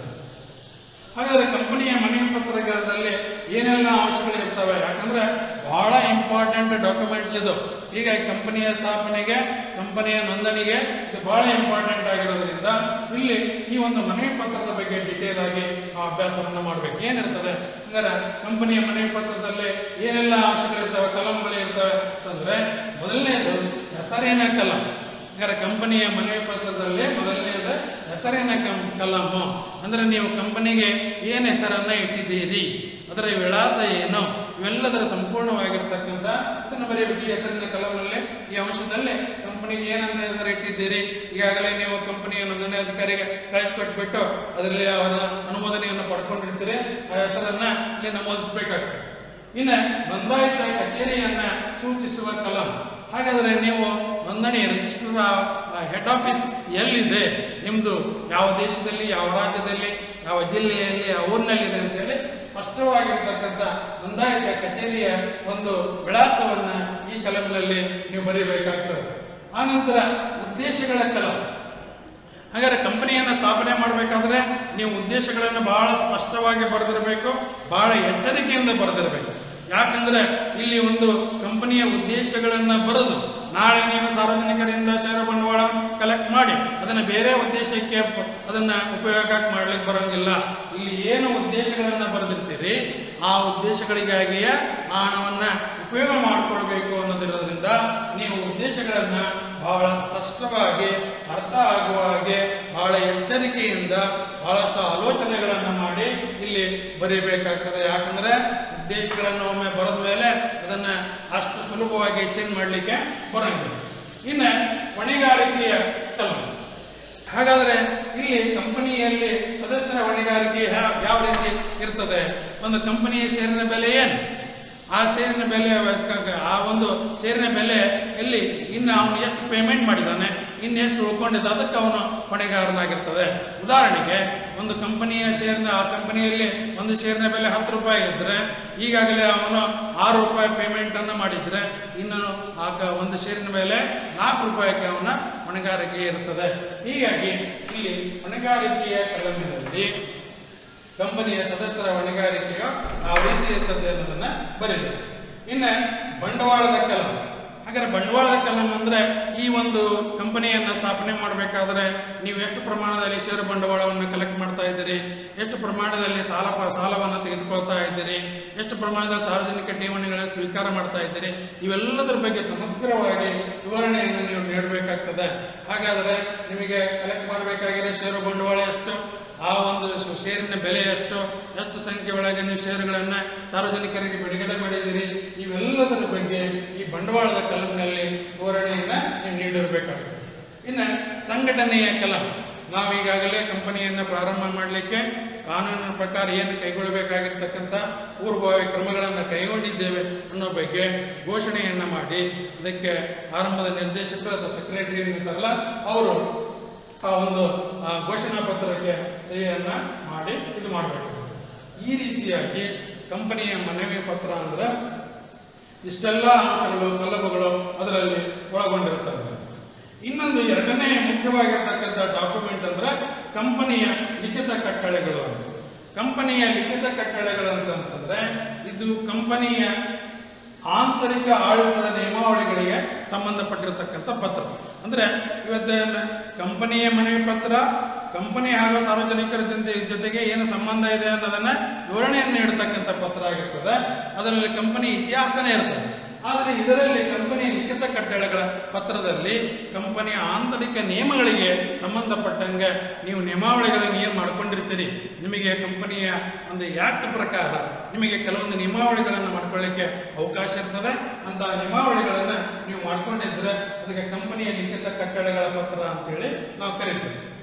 ಹಾಗಾದರೆ ಕಂಪನಿಯ ಮನವಿ ಪತ್ರದಲ್ಲಿ ಏನೆಲ್ಲ ಅಂಶಗಳು ಇರ್ತವೆ? ಯಾಕಂದ್ರೆ ಬಹಳ ಇಂಪಾರ್ಟೆಂಟ್ ಡಾಕ್ಯುಮೆಂಟ್ಸ್ ಇದು. ಹೀಗಾಗಿ ಕಂಪನಿಯ ಸ್ಥಾಪನೆಗೆ, ಕಂಪನಿಯ ನೋಂದಣಿಗೆ ಇದು ಬಹಳ ಇಂಪಾರ್ಟೆಂಟ್ ಆಗಿರೋದ್ರಿಂದ ಇಲ್ಲಿ ಈ ಒಂದು ಮನವಿ ಪತ್ರದ ಬಗ್ಗೆ ಡೀಟೇಲ್ ಆಗಿ ಅಭ್ಯಾಸವನ್ನು ಮಾಡಬೇಕು. ಏನಿರ್ತದೆ ಹಂಗಾರೆ ಕಂಪನಿಯ ಮನವಿ ಪತ್ರದಲ್ಲಿ ಏನೆಲ್ಲ ಅಂಶಗಳಿರ್ತವೆ, ಕಲಂಗಳು ಇರ್ತವೆ ಅಂತಂದ್ರೆ, ಮೊದಲನೇದು ಹೆಸರಿನ ಕಲಂ. ಹಂಗಾರೆ ಕಂಪನಿಯ ಮನವಿ ಪತ್ರದಲ್ಲಿ ಮೊದಲನೇದು ಹೆಸರಿನ ಕಲಮು. ಅಂದರೆ ನೀವು ಕಂಪನಿಗೆ ಏನು ಹೆಸರನ್ನು ಇಟ್ಟಿದ್ದೀರಿ, ಅದರ ವಿಳಾಸ ಏನು, ಇವೆಲ್ಲದರ ಸಂಪೂರ್ಣವಾಗಿರ್ತಕ್ಕಂಥ ಇದನ್ನು ಬರೆಯಬೇಕು. ಈ ಹೆಸರಿನ ಕಲಮಲ್ಲಿ ಈ ಅಂಶದಲ್ಲಿ ಕಂಪನಿಗೆ ಏನಂತ ಹೆಸರು ಇಟ್ಟಿದ್ದೀರಿ, ಈಗಾಗಲೇ ನೀವು ಕಂಪನಿಯ ನೋಂದಣಿ ಅಧಿಕಾರಿಗೆ ಕಳಿಸ್ಕೊಟ್ಬಿಟ್ಟು ಅದರಲ್ಲಿ ಅವರ ಅನುಮೋದನೆಯನ್ನು ಪಡ್ಕೊಂಡಿರ್ತೀರಿ, ಆ ಹೆಸರನ್ನು ಇಲ್ಲಿ ನಮೂದಿಸಬೇಕಾಗ್ತದೆ. ಇನ್ನು ನೋಂದಾಯಿತ ಕಚೇರಿಯನ್ನು ಸೂಚಿಸುವ ಕಲಂ. ಹಾಗಾದರೆ ನೀವು ನೋಂದಣಿ ರಿಜಿಸ್ಟರ್ ಹೆಡ್ ಆಫೀಸ್ ಎಲ್ಲಿದೆ, ನಿಮ್ಮದು ಯಾವ ದೇಶದಲ್ಲಿ, ಯಾವ ರಾಜ್ಯದಲ್ಲಿ, ಯಾವ ಜಿಲ್ಲೆಯಲ್ಲಿ, ಯಾವ ಊರಿನಲ್ಲಿದೆ ಅಂತೇಳಿ ಸ್ಪಷ್ಟವಾಗಿರ್ತಕ್ಕಂಥ ನೋಂದಾಯಿತ ಕಚೇರಿಯ ಒಂದು ವಿಳಾಸವನ್ನು ಈ ಕಲಂನಲ್ಲಿ ನೀವು ಬರೀಬೇಕಾಗ್ತದೆ. ಆನಂತರ ಉದ್ದೇಶಗಳ ಕಲಂ. ಹಾಗಾದರೆ ಕಂಪನಿಯನ್ನು ಸ್ಥಾಪನೆ ಮಾಡಬೇಕಾದ್ರೆ ನೀವು ಉದ್ದೇಶಗಳನ್ನು ಬಹಳ ಸ್ಪಷ್ಟವಾಗಿ ಬರೆದಿರಬೇಕು, ಬಹಳ ಎಚ್ಚರಿಕೆಯಿಂದ ಬರೆದಿರಬೇಕು. ಯಾಕಂದರೆ ಇಲ್ಲಿ ಒಂದು ಕಂಪನಿಯ ಉದ್ದೇಶಗಳನ್ನು ಬರೆದು ನಾಳೆ ನೀವು ಸಾರ್ವಜನಿಕರಿಂದ ಷೇರು ಬಂಡವಾಳ ಕಲೆಕ್ಟ್ ಮಾಡಿ ಅದನ್ನು ಬೇರೆ ಉದ್ದೇಶಕ್ಕೆ ಅದನ್ನು ಉಪಯೋಗ ಮಾಡಲಿಕ್ಕೆ ಬರೋಂಗಿಲ್ಲ. ಇಲ್ಲಿ ಏನು ಉದ್ದೇಶಗಳನ್ನು ಬರೆದಿರ್ತೀರಿ ಆ ಉದ್ದೇಶಗಳಿಗಾಗಿಯೇ ಆ ಹಣವನ್ನು ಉಪಯೋಗ ಮಾಡಿಕೊಳ್ಬೇಕು ಅನ್ನೋದಿರೋದ್ರಿಂದ ನೀವು ಉದ್ದೇಶಗಳನ್ನು ಬಹಳ ಸ್ಪಷ್ಟವಾಗಿ ಅರ್ಥ ಆಗುವ ಹಾಗೆ ಬಹಳ ಎಚ್ಚರಿಕೆಯಿಂದ ಬಹಳಷ್ಟು ಆಲೋಚನೆಗಳನ್ನು ಮಾಡಿ ಇಲ್ಲಿ ಬರೀಬೇಕಾಗ್ತದೆ. ಯಾಕಂದರೆ ಉದ್ದೇಶಗಳನ್ನು ಒಮ್ಮೆ ಬರೆದ ಮೇಲೆ ಅದನ್ನು ಅಷ್ಟು ಸುಲಭವಾಗಿ ಚೇಂಜ್ ಮಾಡಲಿಕ್ಕೆ ಬರೋಂಗಿಲ್ಲ. ಇನ್ನು ಹೊಣೆಗಾರಿಕೆಯ ಕಲಂ. ಹಾಗಾದರೆ ಇಲ್ಲಿ ಕಂಪನಿಯಲ್ಲಿ ಸದಸ್ಯರ ಹೊಣೆಗಾರಿಕೆ ಯಾವ ರೀತಿ ಇರ್ತದೆ? ಒಂದು ಕಂಪನಿಯ ಷೇರಿನ ಬೆಲೆ ಏನು, ಆ ಷೇರಿನ ಬೆಲೆ, ಆ ಒಂದು ಷೇರಿನ ಬೆಲೆ ಎಲ್ಲಿ, ಇನ್ನು ಅವನು ಎಷ್ಟು ಪೇಮೆಂಟ್ ಮಾಡಿದ್ದಾನೆ, ಇನ್ನು ಎಷ್ಟು ಉಳ್ಕೊಂಡಿದ್ದ, ಅದಕ್ಕೆ ಅವನು ಹೊಣೆಗಾರನಾಗಿರ್ತದೆ. ಉದಾಹರಣೆಗೆ ಒಂದು ಕಂಪನಿಯ ಷೇರಿನ, ಆ ಕಂಪನಿಯಲ್ಲಿ ಒಂದು ಷೇರಿನ ಬೆಲೆ 10 ರೂಪಾಯಿ ಇದ್ದರೆ ಈಗಾಗಲೇ ಅವನು 6 ರೂಪಾಯಿ ಪೇಮೆಂಟನ್ನು ಮಾಡಿದರೆ ಇನ್ನು ಆ ಒಂದು ಷೇರಿನ ಮೇಲೆ 4 ರೂಪಾಯಿಗೆ ಅವನ ಹೊಣೆಗಾರಿಕೆ ಇರ್ತದೆ. ಹೀಗಾಗಿ ಇಲ್ಲಿ ಹೊಣೆಗಾರಿಕೆಯ ಕಲಮಿನಲ್ಲಿ ಕಂಪನಿಯ ಸದಸ್ಯರ ಹೊಣೆಗಾರಿಕೆಯು ಯಾವ ರೀತಿ ಇರ್ತದೆ ಅನ್ನೋದನ್ನು ಬರೀಬೇಕು. ಇನ್ನು ಬಂಡವಾಳದ ಕಲಂ. ಹಾಗಾದರೆ ಬಂಡವಾಳದ ಕಲಂ ಅಂದರೆ ಈ ಒಂದು ಕಂಪನಿಯನ್ನು ಸ್ಥಾಪನೆ ಮಾಡಬೇಕಾದ್ರೆ ನೀವು ಎಷ್ಟು ಪ್ರಮಾಣದಲ್ಲಿ ಷೇರು ಬಂಡವಾಳವನ್ನು ಕಲೆಕ್ಟ್ ಮಾಡ್ತಾ ಇದ್ದೀರಿ, ಎಷ್ಟು ಪ್ರಮಾಣದಲ್ಲಿ ಸಾಲವನ್ನು ತೆಗೆದುಕೊಳ್ತಾ ಇದ್ದೀರಿ, ಎಷ್ಟು ಪ್ರಮಾಣದಲ್ಲಿ ಸಾರ್ವಜನಿಕ ಠೇವಣಿಗಳನ್ನು ಸ್ವೀಕಾರ ಮಾಡ್ತಾ ಇದ್ದೀರಿ, ಇವೆಲ್ಲದರ ಬಗ್ಗೆ ಸಮಗ್ರವಾಗಿ ವಿವರಣೆಯನ್ನು ನೀವು ನೀಡಬೇಕಾಗ್ತದೆ. ಹಾಗಾದರೆ ನಿಮಗೆ ಕಲೆಕ್ಟ್ ಮಾಡಬೇಕಾಗಿರೋ ಷೇರು ಬಂಡವಾಳ ಎಷ್ಟು, ಆ ಒಂದು ಷೇರಿನ ಬೆಲೆ ಎಷ್ಟು ಸಂಖ್ಯೆ ಒಳಗೆ ನೀವು ಷೇರುಗಳನ್ನು ಸಾರ್ವಜನಿಕರಿಗೆ ಬಿಡುಗಡೆ ಮಾಡಿದ್ದೀರಿ, ಇವೆಲ್ಲದರ ಬಗ್ಗೆ ಈ ಬಂಡವಾಳದ ಕಲಂನಲ್ಲಿ ವಿವರಣೆಯನ್ನು ನೀವು ನೀಡಿರಬೇಕಾಗ್ತದೆ. ಇನ್ನು ಸಂಘಟನೆಯ ಕಲಂ, ನಾವೀಗಾಗಲೇ ಕಂಪನಿಯನ್ನು ಪ್ರಾರಂಭ ಮಾಡಲಿಕ್ಕೆ ಕಾನೂನಿನ ಪ್ರಕಾರ ಏನು ಕೈಗೊಳ್ಳಬೇಕಾಗಿರ್ತಕ್ಕಂಥ ಪೂರ್ವಭಾವಿ ಕ್ರಮಗಳನ್ನು ಕೈಗೊಂಡಿದ್ದೇವೆ ಅನ್ನೋ ಬಗ್ಗೆ ಘೋಷಣೆಯನ್ನು ಮಾಡಿ ಅದಕ್ಕೆ ಆರಂಭದ ನಿರ್ದೇಶಕರು ಅಥವಾ ಸೆಕ್ರೆಟರಿ ಇರ್ತಾರಲ್ಲ ಅವರು ಆ ಒಂದು ಘೋಷಣಾ ಪತ್ರಕ್ಕೆ ಸಹಿಯನ್ನು ಮಾಡಿ ಇದು ಮಾಡಬೇಕು. ಈ ರೀತಿಯಾಗಿ ಕಂಪನಿಯ ಮನವಿ ಪತ್ರ ಅಂದರೆ ಇಷ್ಟೆಲ್ಲ ಅಂಶಗಳು ಕಲಬುಗಳು ಅದರಲ್ಲಿ ಒಳಗೊಂಡಿರ್ತವೆ. ಇನ್ನೊಂದು ಎರಡನೇ ಮುಖ್ಯವಾಗಿರ್ತಕ್ಕಂಥ ಡಾಕ್ಯುಮೆಂಟ್ ಅಂದರೆ ಕಂಪನಿಯ ಲಿಖಿತ ಕಟ್ಟಳೆಗಳು ಅಂತ. ಕಂಪನಿಯ ಲಿಖಿತ ಕಟ್ಟಳೆಗಳು ಅಂತಂತಂದ್ರೆ ಇದು ಕಂಪನಿಯ ಆಂತರಿಕ ಆಡಳಿತದ ನಿಯಮಾವಳಿಗಳಿಗೆ ಸಂಬಂಧಪಟ್ಟಿರತಕ್ಕಂಥ ಪತ್ರ. ಅಂದರೆ ಇವತ್ತು ಕಂಪನಿಯ ಮನವಿ ಪತ್ರ ಕಂಪನಿ ಹಾಗೂ ಸಾರ್ವಜನಿಕರ ಜೊತೆಗೆ ಏನು ಸಂಬಂಧ ಇದೆ ಅನ್ನೋದನ್ನು ವಿವರಣೆಯನ್ನು ನೀಡತಕ್ಕಂಥ ಪತ್ರ ಆಗಿರ್ತದೆ. ಅದರಲ್ಲಿ ಕಂಪನಿ ಇತಿಹಾಸನೇ ಇರ್ತದೆ. ಆದರೆ ಇದರಲ್ಲಿ ಕಂಪನಿಯ ಲಿಖಿತ ಕಟ್ಟಳೆಗಳ ಪತ್ರದಲ್ಲಿ ಕಂಪನಿಯ ಆಂತರಿಕ ನಿಯಮಗಳಿಗೆ ಸಂಬಂಧಪಟ್ಟಂಗೆ ನೀವು ನಿಯಮಾವಳಿಗಳನ್ನು ಏನು ಮಾಡ್ಕೊಂಡಿರ್ತೀರಿ, ನಿಮಗೆ ಕಂಪನಿಯ ಒಂದು ಆ್ಯಕ್ಟ್ ಪ್ರಕಾರ ನಿಮಗೆ ಕೆಲವೊಂದು ನಿಯಮಾವಳಿಗಳನ್ನು ಮಾಡ್ಕೊಳ್ಳಿಕ್ಕೆ ಅವಕಾಶ ಇರ್ತದೆ. ಅಂತ ನಿಯಮಾವಳಿಗಳನ್ನು ನೀವು ಮಾಡ್ಕೊಂಡಿದ್ರೆ ಅದಕ್ಕೆ ಕಂಪನಿಯ ಲಿಖಿತ ಕಟ್ಟಳೆಗಳ ಪತ್ರ ಅಂತೇಳಿ ನಾವು ಕರಿತೀವಿ.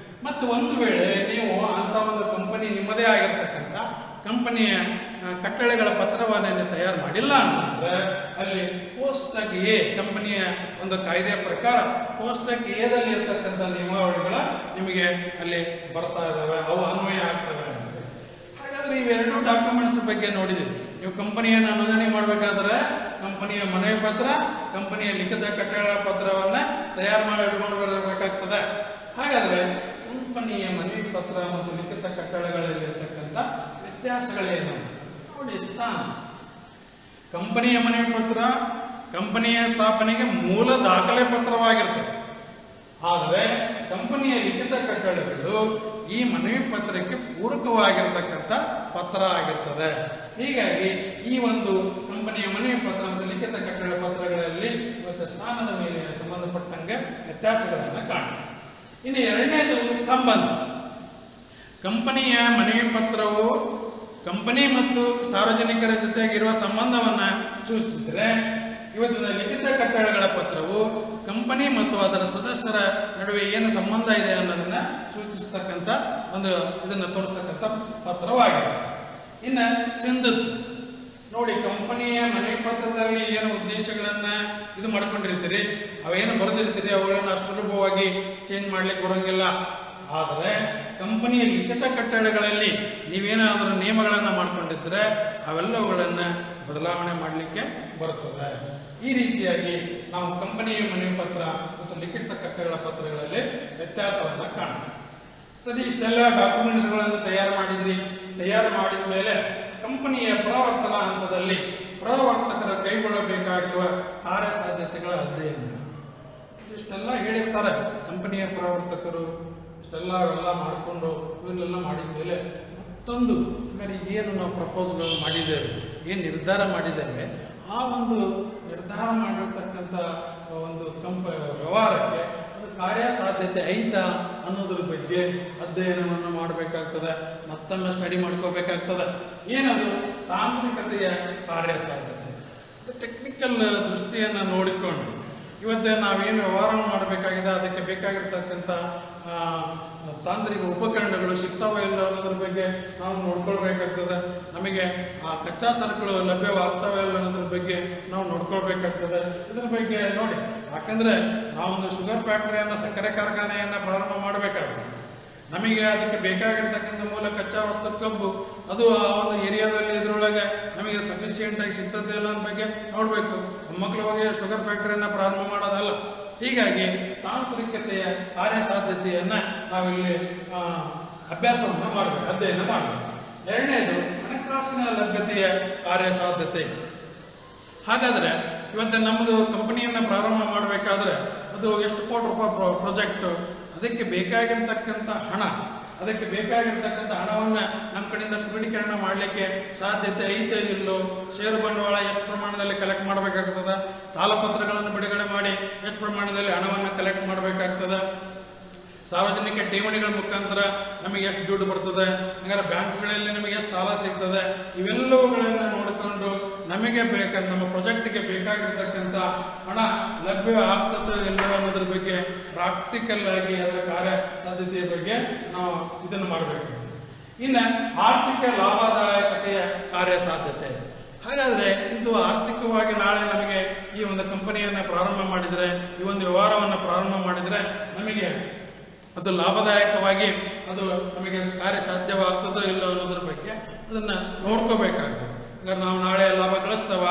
ಮತ್ತು ಒಂದು ವೇಳೆ ನೀವು ಅಂಥ ಒಂದು ಕಂಪನಿ ನಿಮ್ಮದೇ ಆಗಿರ್ತಕ್ಕಂಥ ಕಂಪನಿಯ ಕಟ್ಟಳೆಗಳ ಪತ್ರವನ್ನು ತಯಾರು ಮಾಡಿಲ್ಲ ಅಂತಂದರೆ ಅಲ್ಲಿ ಕೋಷ್ಟಕ ಎ, ಕಂಪನಿಯ ಒಂದು ಕಾಯ್ದೆಯ ಪ್ರಕಾರ ಕೋಷ್ಟಕ ಎದಲ್ಲಿ ಇರ್ತಕ್ಕಂಥ ನಿಯಮಾವಳಿಗಳ ನಿಮಗೆ ಅಲ್ಲಿ ಬರ್ತಾ ಇದ್ದಾವೆ, ಅವು ಅನ್ವಯ ಆಗ್ತವೆ ಅಂತ. ಹಾಗಾದರೆ ಇವೆರಡೂ ಡಾಕ್ಯುಮೆಂಟ್ಸ್ ಬಗ್ಗೆ ನೋಡಿದ್ದೀವಿ. ನೀವು ಕಂಪನಿಯನ್ನು ನೋಂದಣಿ ಮಾಡಬೇಕಾದ್ರೆ ಕಂಪನಿಯ ಮನವಿ ಪತ್ರ, ಕಂಪನಿಯ ಲಿಖಿತ ಕಟ್ಟಳೆಗಳ ಪತ್ರವನ್ನು ತಯಾರು ಮಾಡಿ ಇಟ್ಕೊಂಡು ಬರಬೇಕಾಗ್ತದೆ. ಹಾಗಾದರೆ ಕಂಪನಿಯ ಮನವಿ ಪತ್ರ ಮತ್ತು ಲಿಖಿತ ಕಟ್ಟಳೆಗಳಲ್ಲಿರ್ತಕ್ಕಂಥ ವ್ಯತ್ಯಾಸಗಳೇನು ನೋಡಿ. ಸ್ಥಾನ, ಕಂಪನಿಯ ಮನವಿ ಪತ್ರ ಕಂಪನಿಯ ಸ್ಥಾಪನೆಗೆ ಮೂಲ ದಾಖಲೆ ಪತ್ರವಾಗಿರ್ತದೆ. ಆದರೆ ಕಂಪನಿಯ ಲಿಖಿತ ಕಟ್ಟಳೆಗಳು ಈ ಮನವಿ ಪತ್ರಕ್ಕೆ ಪೂರಕವಾಗಿರ್ತಕ್ಕಂಥ ಪತ್ರ ಆಗಿರ್ತದೆ. ಹೀಗಾಗಿ ಈ ಒಂದು ಕಂಪನಿಯ ಮನವಿ ಪತ್ರ ಮತ್ತು ಲಿಖಿತ ಕಟ್ಟಳೆ ಪತ್ರಗಳಲ್ಲಿ ಇವತ್ತು ಸ್ಥಾನದ ಮೇಲೆ ಸಂಬಂಧಪಟ್ಟಂಗೆ ವ್ಯತ್ಯಾಸಗಳನ್ನು ಕಾಣ್ತದೆ. ಇನ್ನು ಎರಡನೇದು ಸಂಬಂಧ. ಕಂಪನಿಯ ಮನವಿ ಪತ್ರವು ಕಂಪನಿ ಮತ್ತು ಸಾರ್ವಜನಿಕರ ಜೊತೆಗಿರುವ ಸಂಬಂಧವನ್ನು ಸೂಚಿಸಿದರೆ, ಇವತ್ತಿನ ಲಿಖಿತ ಕಟ್ಟಳೆಗಳ ಪತ್ರವು ಕಂಪನಿ ಮತ್ತು ಅದರ ಸದಸ್ಯರ ನಡುವೆ ಏನು ಸಂಬಂಧ ಇದೆ ಅನ್ನೋದನ್ನು ಸೂಚಿಸ್ತಕ್ಕಂಥ ಒಂದು ಇದನ್ನು ತೋರಿಸ್ತಕ್ಕಂಥ ಪತ್ರವಾಗಿದೆ. ಇನ್ನು ಸಿಂಧುತ್ವ ನೋಡಿ, ಕಂಪನಿಯ ಮನವಿ ಪತ್ರದಲ್ಲಿ ಏನು ಉದ್ದೇಶಗಳನ್ನು ಇದು ಮಾಡ್ಕೊಂಡಿರ್ತೀರಿ, ಅವೇನು ಬರೆದಿರ್ತೀರಿ ಅವುಗಳನ್ನು ಅಷ್ಟು ಸುಲಭವಾಗಿ ಚೇಂಜ್ ಮಾಡ್ಲಿಕ್ಕೆ ಬರೋಂಗಿಲ್ಲ. ಆದರೆ ಕಂಪನಿಯ ಲಿಖಿತ ಕಟ್ಟಳೆಗಳಲ್ಲಿ ನೀವೇನಾದರೂ ನಿಯಮಗಳನ್ನು ಮಾಡ್ಕೊಂಡಿದ್ರೆ ಅವೆಲ್ಲವುಗಳನ್ನು ಬದಲಾವಣೆ ಮಾಡಲಿಕ್ಕೆ ಬರುತ್ತದೆ. ಈ ರೀತಿಯಾಗಿ ನಾವು ಕಂಪನಿಯ ಮನವಿ ಪತ್ರ ಮತ್ತು ಲಿಖಿತ ಕಟ್ಟಳೆಗಳ ಪತ್ರಗಳಲ್ಲಿ ವ್ಯತ್ಯಾಸವನ್ನು ಕಾಣ್ತೀವಿ. ಸರಿ, ಇಷ್ಟೆಲ್ಲ ಡಾಕ್ಯುಮೆಂಟ್ಸ್ಗಳನ್ನು ತಯಾರು ಮಾಡಿದ ಮೇಲೆ ಕಂಪನಿಯ ಪ್ರವರ್ತನಾ ಹಂತದಲ್ಲಿ ಪ್ರವರ್ತಕರು ಕೈಗೊಳ್ಳಬೇಕಾಗಿರುವ ಕಾರ್ಯಸಾಧ್ಯತೆಗಳ ಅಧ್ಯಯನ. ಇಷ್ಟೆಲ್ಲ ಹೇಳಿರ್ತಾರೆ ಕಂಪನಿಯ ಪ್ರವರ್ತಕರು, ಇಷ್ಟೆಲ್ಲ ಅವೆಲ್ಲ ಮಾಡಿಕೊಂಡು ಇವನ್ನೆಲ್ಲ ಮಾಡಿದ ಮೇಲೆ ಮತ್ತೊಂದು ಮೇಲೆ ಏನು ನಾವು ಪ್ರಪೋಸ್ಗಳು ಮಾಡಿದ್ದೇವೆ, ಏನು ನಿರ್ಧಾರ ಮಾಡಿದ್ದೇವೆ, ಆ ಒಂದು ನಿರ್ಧಾರ ಮಾಡಿರ್ತಕ್ಕಂಥ ಒಂದು ವ್ಯವಹಾರಕ್ಕೆ ಅದು ಕಾರ್ಯಸಾಧ್ಯತೆ ಐತಾ ಅನ್ನೋದ್ರ ಬಗ್ಗೆ ಅಧ್ಯಯನವನ್ನು ಮಾಡಬೇಕಾಗ್ತದೆ. ಮತ್ತೊಮ್ಮೆ ಸ್ಟಡಿ ಮಾಡ್ಕೋಬೇಕಾಗ್ತದೆ. ಏನದು ತಾಂತ್ರಿಕತೆಯ ಕಾರ್ಯಸಾಧ್ಯತೆ, ಅದು ಟೆಕ್ನಿಕಲ್ ದೃಷ್ಟಿಯನ್ನು ನೋಡಿಕೊಂಡು ಇವತ್ತು ನಾವೇನು ವ್ಯವಹಾರ ಮಾಡಬೇಕಾಗಿದೆ ಅದಕ್ಕೆ ಬೇಕಾಗಿರ್ತಕ್ಕಂಥ ತಾಂತ್ರಿಕ ಉಪಕರಣಗಳು ಸಿಗ್ತಾವೋ ಇಲ್ಲ ಅನ್ನೋದ್ರ ಬಗ್ಗೆ ನಾವು ನೋಡ್ಕೊಳ್ಬೇಕಾಗ್ತದೆ. ನಮಗೆ ಆ ಕಚ್ಚಾ ಸರಕುಗಳು ಲಭ್ಯವಾಗ್ತಾವೋ ಇಲ್ಲ ಅನ್ನೋದ್ರ ಬಗ್ಗೆ ನಾವು ನೋಡ್ಕೊಳ್ಬೇಕಾಗ್ತದೆ. ಇದ್ರ ಬಗ್ಗೆ ನೋಡಿ, ಯಾಕಂದರೆ ನಾವೊಂದು ಶುಗರ್ ಫ್ಯಾಕ್ಟ್ರಿಯನ್ನು, ಸಕ್ಕರೆ ಕಾರ್ಖಾನೆಯನ್ನು ಪ್ರಾರಂಭ ಮಾಡಬೇಕಾಗ್ತದೆ. ನಮಗೆ ಅದಕ್ಕೆ ಬೇಕಾಗಿರ್ತಕ್ಕಂಥ ಮೂಲ ಕಚ್ಚಾ ವಸ್ತು ಕಬ್ಬು, ಅದು ಆ ಒಂದು ಏರಿಯಾದಲ್ಲಿ ಇದರೊಳಗೆ ನಮಗೆ ಸಫಿಷಿಯೆಂಟಾಗಿ ಸಿಗ್ತದೆ ಇಲ್ಲ ಅನ್ನೋ ಬಗ್ಗೆ ನೋಡಬೇಕು. ಮಕ್ಕಳು ಹೋಗಿ ಶುಗರ್ ಫ್ಯಾಕ್ಟ್ರಿಯನ್ನು ಪ್ರಾರಂಭ ಮಾಡೋದಲ್ಲ. ಹೀಗಾಗಿ ತಾಂತ್ರಿಕತೆಯ ಕಾರ್ಯಸಾಧ್ಯತೆಯನ್ನು ನಾವಿಲ್ಲಿ ಅಭ್ಯಾಸವನ್ನು ಮಾಡಬೇಕು, ಅಧ್ಯಯನ ಮಾಡಬೇಕು. ಎರಡನೇದು ಹಣಕಾಸಿನ ಲಭ್ಯತೆಯ ಕಾರ್ಯಸಾಧ್ಯತೆ. ಹಾಗಾದರೆ ಇವತ್ತು ನಮ್ಮದು ಕಂಪನಿಯನ್ನು ಪ್ರಾರಂಭ ಮಾಡಬೇಕಾದ್ರೆ ಅದು ಎಷ್ಟು ಕೋಟಿ ರೂಪಾಯಿ ಪ್ರಾಜೆಕ್ಟು, ಅದಕ್ಕೆ ಬೇಕಾಗಿರ್ತಕ್ಕಂಥ ಅದಕ್ಕೆ ಬೇಕಾಗಿರ್ತಕ್ಕಂಥ ಹಣವನ್ನು ನಮ್ಮ ಕಡೆಯಿಂದ ಕ್ರೋಢೀಕರಣ ಮಾಡಲಿಕ್ಕೆ ಸಾಧ್ಯತೆ ಐತೆ ಇಲ್ಲೋ, ಷೇರು ಬಂಡವಾಳ ಎಷ್ಟು ಪ್ರಮಾಣದಲ್ಲಿ ಕಲೆಕ್ಟ್ ಮಾಡಬೇಕಾಗ್ತದೆ, ಸಾಲ ಪತ್ರಗಳನ್ನು ಬಿಡುಗಡೆ ಮಾಡಿ ಎಷ್ಟು ಪ್ರಮಾಣದಲ್ಲಿ ಹಣವನ್ನು ಕಲೆಕ್ಟ್ ಮಾಡಬೇಕಾಗ್ತದೆ, ಸಾರ್ವಜನಿಕ ಠೇವಣಿಗಳ ಮುಖಾಂತರ ನಮಗೆ ಎಷ್ಟು ದುಡ್ಡು ಬರ್ತದೆ, ಹಾಗಾದ್ರೆ ಬ್ಯಾಂಕ್ಗಳಲ್ಲಿ ನಮಗೆ ಎಷ್ಟು ಸಾಲ ಸಿಗ್ತದೆ, ಇವೆಲ್ಲವುಗಳನ್ನು ನೋಡಿಕೊಂಡು ನಮಗೆ ನಮ್ಮ ಪ್ರಾಜೆಕ್ಟ್ಗೆ ಬೇಕಾಗಿರ್ತಕ್ಕಂಥ ಹಣ ಲಭ್ಯ ಆಗ್ತದೆ ಇಲ್ಲ ಅನ್ನೋದ್ರ ಬಗ್ಗೆ ಪ್ರಾಕ್ಟಿಕಲ್ ಆಗಿ ಅದರ ಕಾರ್ಯ ಸಾಧ್ಯತೆಯ ಬಗ್ಗೆ ನಾವು ಇದನ್ನು ಮಾಡಬೇಕು. ಇನ್ನು ಆರ್ಥಿಕ ಲಾಭದಾಯಕತೆಯ ಕಾರ್ಯಸಾಧ್ಯತೆ. ಹಾಗಾದರೆ ಇದು ಆರ್ಥಿಕವಾಗಿ ನಾಳೆ ನಮಗೆ ಈ ಒಂದು ಕಂಪನಿಯನ್ನು ಪ್ರಾರಂಭ ಮಾಡಿದರೆ, ಈ ಒಂದು ವ್ಯವಹಾರವನ್ನು ಪ್ರಾರಂಭ ಮಾಡಿದರೆ ನಮಗೆ ಅದು ಲಾಭದಾಯಕವಾಗಿ ಅದು ನಮಗೆ ಕಾರ್ಯ ಸಾಧ್ಯವಾಗ್ತದೋ ಇಲ್ಲೋ ಅನ್ನೋದ್ರ ಬಗ್ಗೆ ಅದನ್ನು ನೋಡ್ಕೋಬೇಕಾಗ್ತದೆ. ಹಾಗಾದ್ರೆ ನಾವು ನಾಳೆ ಲಾಭ ಗಳಿಸ್ತವ,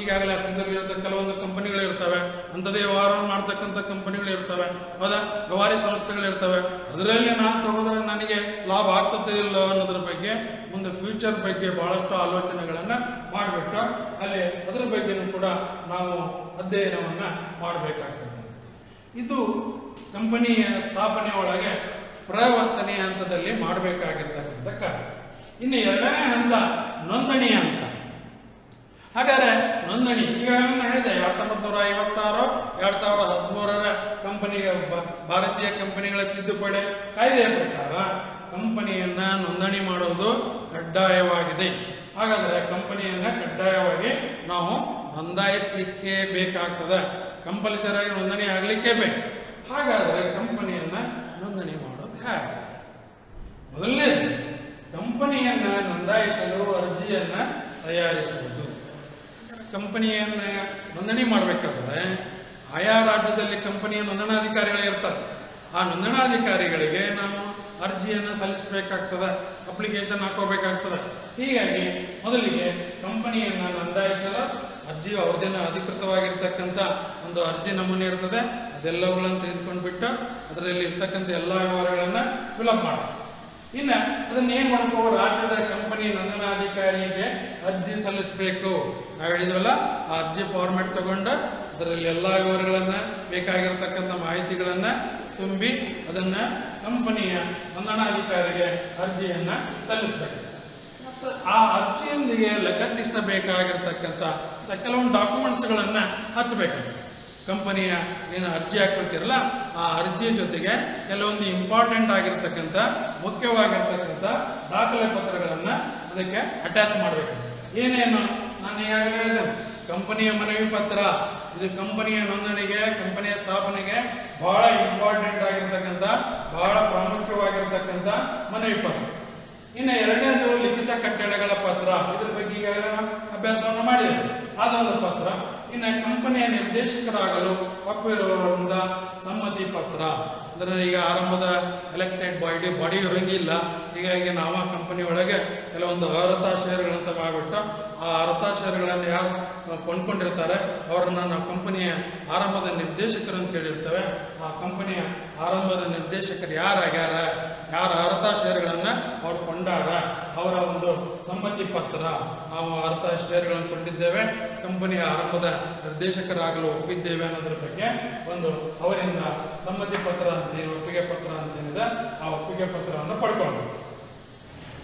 ಈಗಾಗಲೇ ಅಸ್ತಿತ್ವದಲ್ಲಿರ್ತಕ್ಕ ಕೆಲವೊಂದು ಕಂಪನಿಗಳು ಇರ್ತವೆ, ಅಂಥದ್ದೇ ವ್ಯವಹಾರವನ್ನು ಮಾಡ್ತಕ್ಕಂಥ ಕಂಪನಿಗಳು ಇರ್ತವೆ, ಹೌದಾ, ವ್ಯವಹಾರಿ ಸಂಸ್ಥೆಗಳಿರ್ತವೆ. ಅದರಲ್ಲಿ ನಾನು ತಗೋದ್ರೆ ನನಗೆ ಲಾಭ ಆಗ್ತದೆ ಇಲ್ಲೋ ಅನ್ನೋದ್ರ ಬಗ್ಗೆ ಮುಂದೆ ಫ್ಯೂಚರ್ ಬಗ್ಗೆ ಭಾಳಷ್ಟು ಆಲೋಚನೆಗಳನ್ನು ಮಾಡಿಬಿಟ್ಟು ಅಲ್ಲಿ ಅದರ ಬಗ್ಗೆನೂ ಕೂಡ ನಾವು ಅಧ್ಯಯನವನ್ನು ಮಾಡಬೇಕಾಗ್ತದೆ. ಇದು ಕಂಪನಿಯ ಸ್ಥಾಪನೆ ಒಳಗೆ ಪ್ರವರ್ತನೆಯ ಹಂತದಲ್ಲಿ ಮಾಡಬೇಕಾಗಿರ್ತಕ್ಕಂಥ ಕಾರ್ಯ. ಇನ್ನು ಎರಡನೇ ಹಂತ ನೋಂದಣಿ ಹಂತ. ಹಾಗಾದರೆ ನೋಂದಣಿ ಈಗಾಗಲೇ ಹೇಳಿದೆ, 1956 2013 ಕಂಪನಿಗಳ ಭಾರತೀಯ ಕಂಪನಿಗಳ ತಿದ್ದುಪಡಿ ಕಾಯ್ದೆಯ ಪ್ರಕಾರ ಕಂಪನಿಯನ್ನು ನೋಂದಣಿ ಮಾಡೋದು ಕಡ್ಡಾಯವಾಗಿದೆ. ಹಾಗಾದರೆ ಕಂಪನಿಯನ್ನು ಕಡ್ಡಾಯವಾಗಿ ನಾವು ನೋಂದಾಯಿಸಲಿಕ್ಕೆ ಬೇಕಾಗ್ತದೆ, ಕಂಪಲ್ಸರಿಯಾಗಿ ನೋಂದಣಿ ಆಗಲಿಕ್ಕೆ ಬೇಕು. ಹಾಗಾದರೆ ಕಂಪನಿಯನ್ನು ನೋಂದಣಿ ಮಾಡೋದು ಹೇಗೆ? ಮೊದಲನೇದು, ಕಂಪನಿಯನ್ನು ನೋಂದಾಯಿಸಲು ಅರ್ಜಿಯನ್ನು ತಯಾರಿಸುವುದು. ಕಂಪನಿಯನ್ನು ನೋಂದಣಿ ಮಾಡಬೇಕಾದ್ರೆ ಆಯಾ ರಾಜ್ಯದಲ್ಲಿ ಕಂಪನಿಯ ನೋಂದಣಾಧಿಕಾರಿಗಳೇ ಇರ್ತಾರೆ. ಆ ನೋಂದಣಾಧಿಕಾರಿಗಳಿಗೆ ನಾವು ಅರ್ಜಿಯನ್ನು ಸಲ್ಲಿಸಬೇಕಾಗ್ತದೆ, ಅಪ್ಲಿಕೇಶನ್ ಹಾಕೋಬೇಕಾಗ್ತದೆ. ಹೀಗಾಗಿ ಮೊದಲಿಗೆ ಕಂಪನಿಯನ್ನು ನೋಂದಾಯಿಸಲು ಅರ್ಜಿ ಅವ್ರದ್ದೇನೋ ಅಧಿಕೃತವಾಗಿರ್ತಕ್ಕಂಥ ಒಂದು ಅರ್ಜಿ ನಮೂನೆ ಇರ್ತದೆ, ಅದೆಲ್ಲವುಗಳನ್ನು ತೆಗೆದುಕೊಂಡು ಬಿಟ್ಟು ಅದರಲ್ಲಿ ಇರ್ತಕ್ಕಂಥ ಎಲ್ಲ ವಿವರಗಳನ್ನು ಫಿಲಪ್ ಮಾಡಿ. ಇನ್ನು ಅದನ್ನ ಏನು ಮಾಡಬೇಕು, ರಾಜ್ಯದ ಕಂಪನಿ ನೋಂದಣಾಧಿಕಾರಿಗೆ ಅರ್ಜಿ ಸಲ್ಲಿಸಬೇಕು. ನಾವು ಹೇಳಿದ್ವಲ್ಲ, ಆ ಅರ್ಜಿ ಫಾರ್ಮ್ಯಾಟ್ ತಗೊಂಡು ಅದರಲ್ಲಿ ಎಲ್ಲ ವಿವರಗಳನ್ನು ಬೇಕಾಗಿರ್ತಕ್ಕಂಥ ಮಾಹಿತಿಗಳನ್ನು ತುಂಬಿ ಅದನ್ನು ಕಂಪನಿಯ ನೋಂದಣಾಧಿಕಾರಿಗೆ ಅರ್ಜಿಯನ್ನು ಸಲ್ಲಿಸಬೇಕು. ಮತ್ತು ಆ ಅರ್ಜಿಯೊಂದಿಗೆ ಲಗತ್ತಿಸಬೇಕಾಗಿರ್ತಕ್ಕಂಥ ಕೆಲವೊಂದು ಡಾಕ್ಯುಮೆಂಟ್ಸ್ಗಳನ್ನು ಹಚ್ಚಬೇಕಾಗ್ತದೆ. ಕಂಪನಿಯ ಏನು ಅರ್ಜಿ ಹಾಕ್ಕೊಳ್ತಿರಲ್ಲ, ಆ ಅರ್ಜಿಯ ಜೊತೆಗೆ ಕೆಲವೊಂದು ಇಂಪಾರ್ಟೆಂಟ್ ಆಗಿರ್ತಕ್ಕಂಥ ಮುಖ್ಯವಾಗಿರ್ತಕ್ಕಂಥ ದಾಖಲೆ ಪತ್ರಗಳನ್ನು ಅದಕ್ಕೆ ಅಟ್ಯಾಚ್ ಮಾಡಬೇಕು. ಏನೇನು ನಾನು ಈಗಾಗಲೇ ಹೇಳಿದೆ, ಕಂಪನಿಯ ಮನವಿ ಪತ್ರ, ಇದು ಕಂಪನಿಯ ನೋಂದಣಿಗೆ, ಕಂಪನಿಯ ಸ್ಥಾಪನೆಗೆ ಬಹಳ ಇಂಪಾರ್ಟೆಂಟ್ ಆಗಿರ್ತಕ್ಕಂಥ, ಬಹಳ ಪ್ರಾಮುಖ್ಯವಾಗಿರ್ತಕ್ಕಂಥ ಮನವಿ ಪತ್ರ. ಇನ್ನು ಎರಡನೇದು ಲಿಖಿತ ಕಟ್ಟಳೆಗಳ ಪತ್ರ, ಇದ್ರ ಬಗ್ಗೆ ಈಗಾಗಲೇ ಅಭ್ಯಾಸವನ್ನು ಮಾಡಿದ್ದೇವೆ, ಅದೊಂದು ಪತ್ರ. ಇನ್ನು ಕಂಪನಿಯ ನಿರ್ದೇಶಕರಾಗಲು ಒಪ್ಪಿರುವವರಿಂದ ಸಮ್ಮತಿ ಪತ್ರ. ಅಂದರೆ ಈಗ ಆರಂಭದ ಎಲೆಕ್ಟೆಡ್ ಬಾಡಿ ಇರೋಂಗಿಲ್ಲ, ಹೀಗಾಗಿ ನಾವು ಕಂಪನಿ ಒಳಗೆ ಕೆಲವೊಂದು ಅರ್ಹತಾ ಷೇರುಗಳಂತ ಮಾಡಿಬಿಟ್ಟು ಆ ಅರ್ಹತಾ ಷೇರುಗಳನ್ನು ಯಾರು ಕೊಂಡ್ಕೊಂಡಿರ್ತಾರೆ ಅವರನ್ನು ನಾವು ಕಂಪನಿಯ ಆರಂಭದ ನಿರ್ದೇಶಕರು ಅಂತ ಹೇಳಿರ್ತೇವೆ. ಆ ಕಂಪನಿಯ ಆರಂಭದ ನಿರ್ದೇಶಕರು ಯಾರಾಗ್ಯಾರ, ಯಾರ ಅರ್ಹತಾ ಷೇರುಗಳನ್ನು ಅವ್ರು ಕೊಂಡಾರ, ಅವರ ಒಂದು ಸಮ್ಮತಿ ಪತ್ರ, ನಾವು ಅರ್ಹತಾ ಷೇರುಗಳನ್ನು ಕೊಂಡಿದ್ದೇವೆ, ಕಂಪನಿಯ ಆರಂಭದ ನಿರ್ದೇಶಕರಾಗಲು ಒಪ್ಪಿದ್ದೇವೆ ಅನ್ನೋದ್ರ ಬಗ್ಗೆ ಒಂದು ಅವರಿಂದ ಸಮ್ಮತಿ ಪತ್ರ ಅಂತೇನು, ಒಪ್ಪಿಗೆ ಪತ್ರ ಅಂತೇನಿದೆ, ಆ ಒಪ್ಪಿಗೆ ಪತ್ರವನ್ನು ಪಡ್ಕೊಂಡು.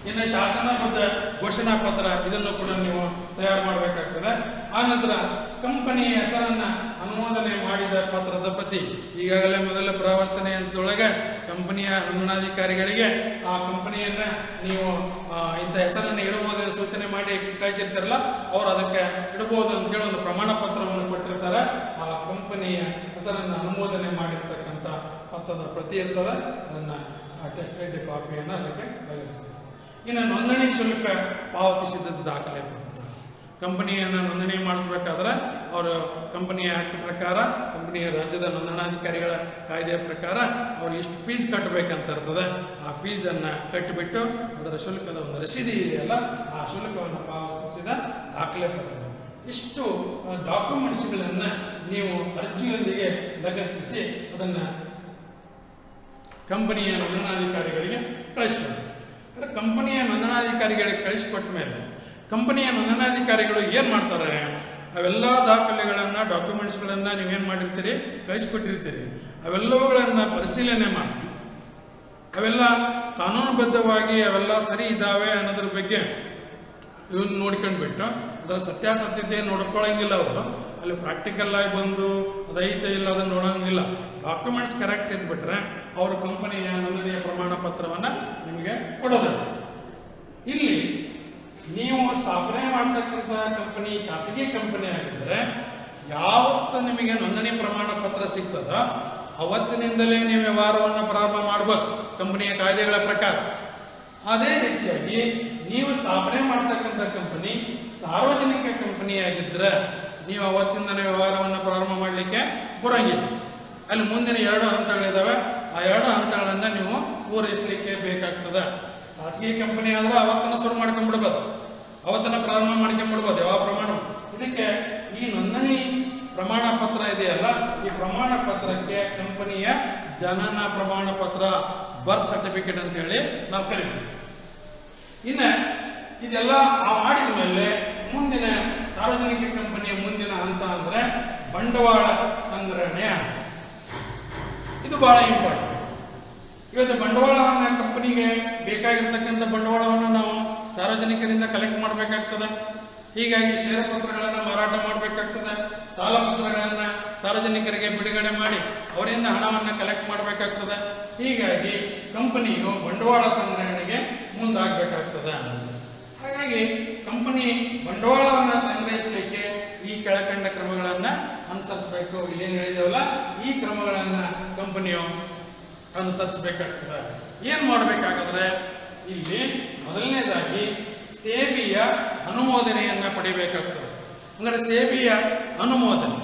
ಇನ್ನು ಶಾಸನಬದ್ಧ ಘೋಷಣಾ ಪತ್ರ, ಇದನ್ನು ಕೂಡ ನೀವು ತಯಾರು ಮಾಡಬೇಕಾಗ್ತದೆ. ಆನಂತರ ಕಂಪನಿಯ ಹೆಸರನ್ನು ಅನುಮೋದನೆ ಮಾಡಿದ ಪತ್ರದ ಪ್ರತಿ, ಈಗಾಗಲೇ ಮೊದಲ ಪ್ರವರ್ತನೆ ಹಂತದೊಳಗೆ ಕಂಪನಿಯ ನೋಂದಣಾಧಿಕಾರಿಗಳಿಗೆ ಆ ಕಂಪನಿಯನ್ನು ನೀವು ಇಂಥ ಹೆಸರನ್ನು ಇಡಬಹುದು ಸೂಚನೆ ಮಾಡಿ ಕಳಿಸಿರ್ತಾರಲ್ಲ, ಅವರು ಅದಕ್ಕೆ ಇಡಬಹುದು ಅಂತೇಳಿ ಒಂದು ಪ್ರಮಾಣ ಪತ್ರವನ್ನು ಕೊಟ್ಟಿರ್ತಾರೆ. ಆ ಕಂಪನಿಯ ಹೆಸರನ್ನು ಅನುಮೋದನೆ ಮಾಡಿರ್ತಕ್ಕಂಥ ಪತ್ರದ ಪ್ರತಿ ಇರ್ತದೆ, ಅದನ್ನು ಅಟೆಸ್ಟೆಡ್ ಕಾಪಿಯನ್ನು ಅದಕ್ಕೆ ಕಳಿಸ್ತಾರೆ. ಇನ್ನು ನೋಂದಣಿ ಶುಲ್ಕ ಪಾವತಿಸಿದ ದಾಖಲೆ ಪತ್ರ, ಕಂಪನಿಯನ್ನು ನೋಂದಣಿ ಮಾಡಿಸ್ಬೇಕಾದ್ರೆ ಅವರು ಕಂಪನಿಯ ಆ್ಯಕ್ಟ್ ಪ್ರಕಾರ, ಕಂಪನಿಯ ರಾಜ್ಯದ ನೋಂದಣಾಧಿಕಾರಿಗಳ ಕಾಯ್ದೆಯ ಪ್ರಕಾರ ಅವರು ಇಷ್ಟು ಫೀಸ್ ಕಟ್ಟಬೇಕಂತ ಇರ್ತದೆ. ಆ ಫೀಸನ್ನು ಕಟ್ಟಿಬಿಟ್ಟು ಅದರ ಶುಲ್ಕದ ಒಂದು ರಸೀದಿ ಇದೆಯಲ್ಲ, ಆ ಶುಲ್ಕವನ್ನು ಪಾವತಿಸಿದ ದಾಖಲೆ ಪತ್ರ. ಇಷ್ಟು ಡಾಕ್ಯುಮೆಂಟ್ಸ್ಗಳನ್ನು ನೀವು ಅರ್ಜಿಯೊಂದಿಗೆ ಲಗತ್ತಿಸಿ ಅದನ್ನು ಕಂಪನಿಯ ನೋಂದಣಾಧಿಕಾರಿಗಳಿಗೆ ಕಳಿಸ್ತಾರೆ. ಅಂದರೆ ಕಂಪನಿಯ ನೋಂದಣಾಧಿಕಾರಿಗಳಿಗೆ ಕಳಿಸ್ಕೊಟ್ಟ ಮೇಲೆ ಕಂಪನಿಯ ನೋಂದಣಾಧಿಕಾರಿಗಳು ಏನು ಮಾಡ್ತಾರೆ, ಅವೆಲ್ಲ ದಾಖಲೆಗಳನ್ನು ಡಾಕ್ಯುಮೆಂಟ್ಸ್ಗಳನ್ನು ನೀವೇನು ಮಾಡಿರ್ತೀರಿ ಕಳಿಸ್ಕೊಟ್ಟಿರ್ತೀರಿ. ಅವೆಲ್ಲವುಗಳನ್ನು ಪರಿಶೀಲನೆ ಮಾಡಿ ಅವೆಲ್ಲ ಕಾನೂನುಬದ್ಧವಾಗಿ ಅವೆಲ್ಲ ಸರಿ ಇದ್ದಾವೆ ಅನ್ನೋದ್ರ ಬಗ್ಗೆ ಇವನ್ನ ನೋಡ್ಕೊಂಡ್ಬಿಟ್ಟು ಅದರ ಸತ್ಯಾಸತ್ಯತೆ ನೋಡ್ಕೊಳ್ಳೋಂಗಿಲ್ಲ. ಅವರು ಅಲ್ಲಿ ಪ್ರಾಕ್ಟಿಕಲ್ ಆಗಿ ಬಂದು ಅದೈತೆ ಇಲ್ಲ ಅದನ್ನು ನೋಡೋಂಗಿಲ್ಲ. ಡಾಕ್ಯುಮೆಂಟ್ಸ್ ಕರೆಕ್ಟ್ ಇದ್ಬಿಟ್ರೆ ಅವ್ರ ಕಂಪನಿಯ ನೋಂದಣಿಯ ಪ್ರಮಾಣ ಪತ್ರವನ್ನು ನಿಮಗೆ ಕೊಡೋದಿಲ್ಲ. ಇಲ್ಲಿ ನೀವು ಸ್ಥಾಪನೆ ಮಾಡ್ತಕ್ಕಂಥ ಕಂಪನಿ ಖಾಸಗಿ ಕಂಪನಿ ಆಗಿದ್ದರೆ ಯಾವತ್ತು ನಿಮಗೆ ನೋಂದಣಿ ಪ್ರಮಾಣ ಪತ್ರ ಸಿಗ್ತದ ಅವತ್ತಿನಿಂದಲೇ ನೀವು ವ್ಯವಹಾರವನ್ನು ಪ್ರಾರಂಭ ಮಾಡಬೇಕು ಕಂಪನಿಯ ಕಾಯ್ದೆಗಳ ಪ್ರಕಾರ. ಅದೇ ರೀತಿಯಾಗಿ ನೀವು ಸ್ಥಾಪನೆ ಮಾಡ್ತಕ್ಕಂಥ ಕಂಪನಿ ಸಾರ್ವಜನಿಕ ಕಂಪನಿಯಾಗಿದ್ದರೆ ನೀವು ಅವತ್ತಿಂದನೇ ವ್ಯವಹಾರವನ್ನು ಪ್ರಾರಂಭ ಮಾಡಲಿಕ್ಕೆ ಬರೋಂಗಿಲ್ಲ. ಅಲ್ಲಿ ಮುಂದಿನ 2 ಹಂತಗಳಿದ್ದಾವೆ. ಆ 2 ಹಂತಗಳನ್ನು ನೀವು ಪೂರೈಸಲಿಕ್ಕೆ ಬೇಕಾಗ್ತದೆ. ಖಾಸಗಿ ಕಂಪನಿ ಆದರೆ ಅವತ್ತನ್ನು ಶುರು ಮಾಡ್ಕೊಂಡ್ಬಿಡ್ಬೋದು, ಅವತ್ತನ್ನು ಪ್ರಾರಂಭ ಮಾಡ್ಕೊಂಡ್ಬಿಡ್ಬೋದು ಯಾವ ಪ್ರಮಾಣ. ಇದಕ್ಕೆ ಈ ನೋಂದಣಿ ಪ್ರಮಾಣ ಪತ್ರ ಇದೆಯಲ್ಲ, ಈ ಪ್ರಮಾಣ ಪತ್ರಕ್ಕೆ ಕಂಪನಿಯ ಜನನ ಪ್ರಮಾಣ ಪತ್ರ, ಬರ್ತ್ ಸರ್ಟಿಫಿಕೇಟ್ ಅಂತೇಳಿ ನಾವು ಕರಿತೀವಿ. ಇನ್ನು ಇದೆಲ್ಲ ಮಾಡಿದ ಮೇಲೆ ಮುಂದಿನ ಸಾರ್ವಜನಿಕ ಕಂಪನಿಯ ಮುಂದಿನ ಹಂತ ಅಂದರೆ ಬಂಡವಾಳ ಸಂಗ್ರಹಣೆ. ಇದು ಬಹಳ ಇಂಪಾರ್ಟೆಂಟ್. ಇವತ್ತು ಬಂಡವಾಳವನ್ನು ಕಂಪನಿಗೆ ಬೇಕಾಗಿರ್ತಕ್ಕಂಥ ಬಂಡವಾಳವನ್ನು ನಾವು ಸಾರ್ವಜನಿಕರಿಂದ ಕಲೆಕ್ಟ್ ಮಾಡಬೇಕಾಗ್ತದೆ. ಹೀಗಾಗಿ ಷೇರು ಪತ್ರಗಳನ್ನು ಮಾರಾಟ ಮಾಡಬೇಕಾಗ್ತದೆ, ಸಾಲ ಪತ್ರಗಳನ್ನು ಸಾರ್ವಜನಿಕರಿಗೆ ಬಿಡುಗಡೆ ಮಾಡಿ ಅವರಿಂದ ಹಣವನ್ನು ಕಲೆಕ್ಟ್ ಮಾಡಬೇಕಾಗ್ತದೆ. ಹೀಗಾಗಿ ಕಂಪನಿಯು ಬಂಡವಾಳ ಸಂಗ್ರಹಣೆಗೆ ಮುಂದಾಗಬೇಕಾಗ್ತದೆ. ಹಾಗಾಗಿ ಕಂಪನಿ ಬಂಡವಾಳವನ್ನು ಸಂಗ್ರಹಿಸಲಿಕ್ಕೆ ಈ ಕೆಳಕಂಡ ಕ್ರಮಗಳನ್ನು ಅನುಸರಿಸಬೇಕು. ಏನು ಹೇಳಿದವಲ್ಲ, ಈ ಕ್ರಮಗಳನ್ನು ಕಂಪನಿಯು ಅನುಸರಿಸಬೇಕಾಗ್ತದೆ. ಏನು ಮಾಡಬೇಕಾಗಾದ್ರೆ ಇಲ್ಲಿ ಮೊದಲನೇದಾಗಿ ಸೇಬಿಯ ಅನುಮೋದನೆಯನ್ನು ಪಡಿಬೇಕಾಗ್ತದೆ. ಅಂದರೆ ಸೇಬಿಯ ಅನುಮೋದನೆ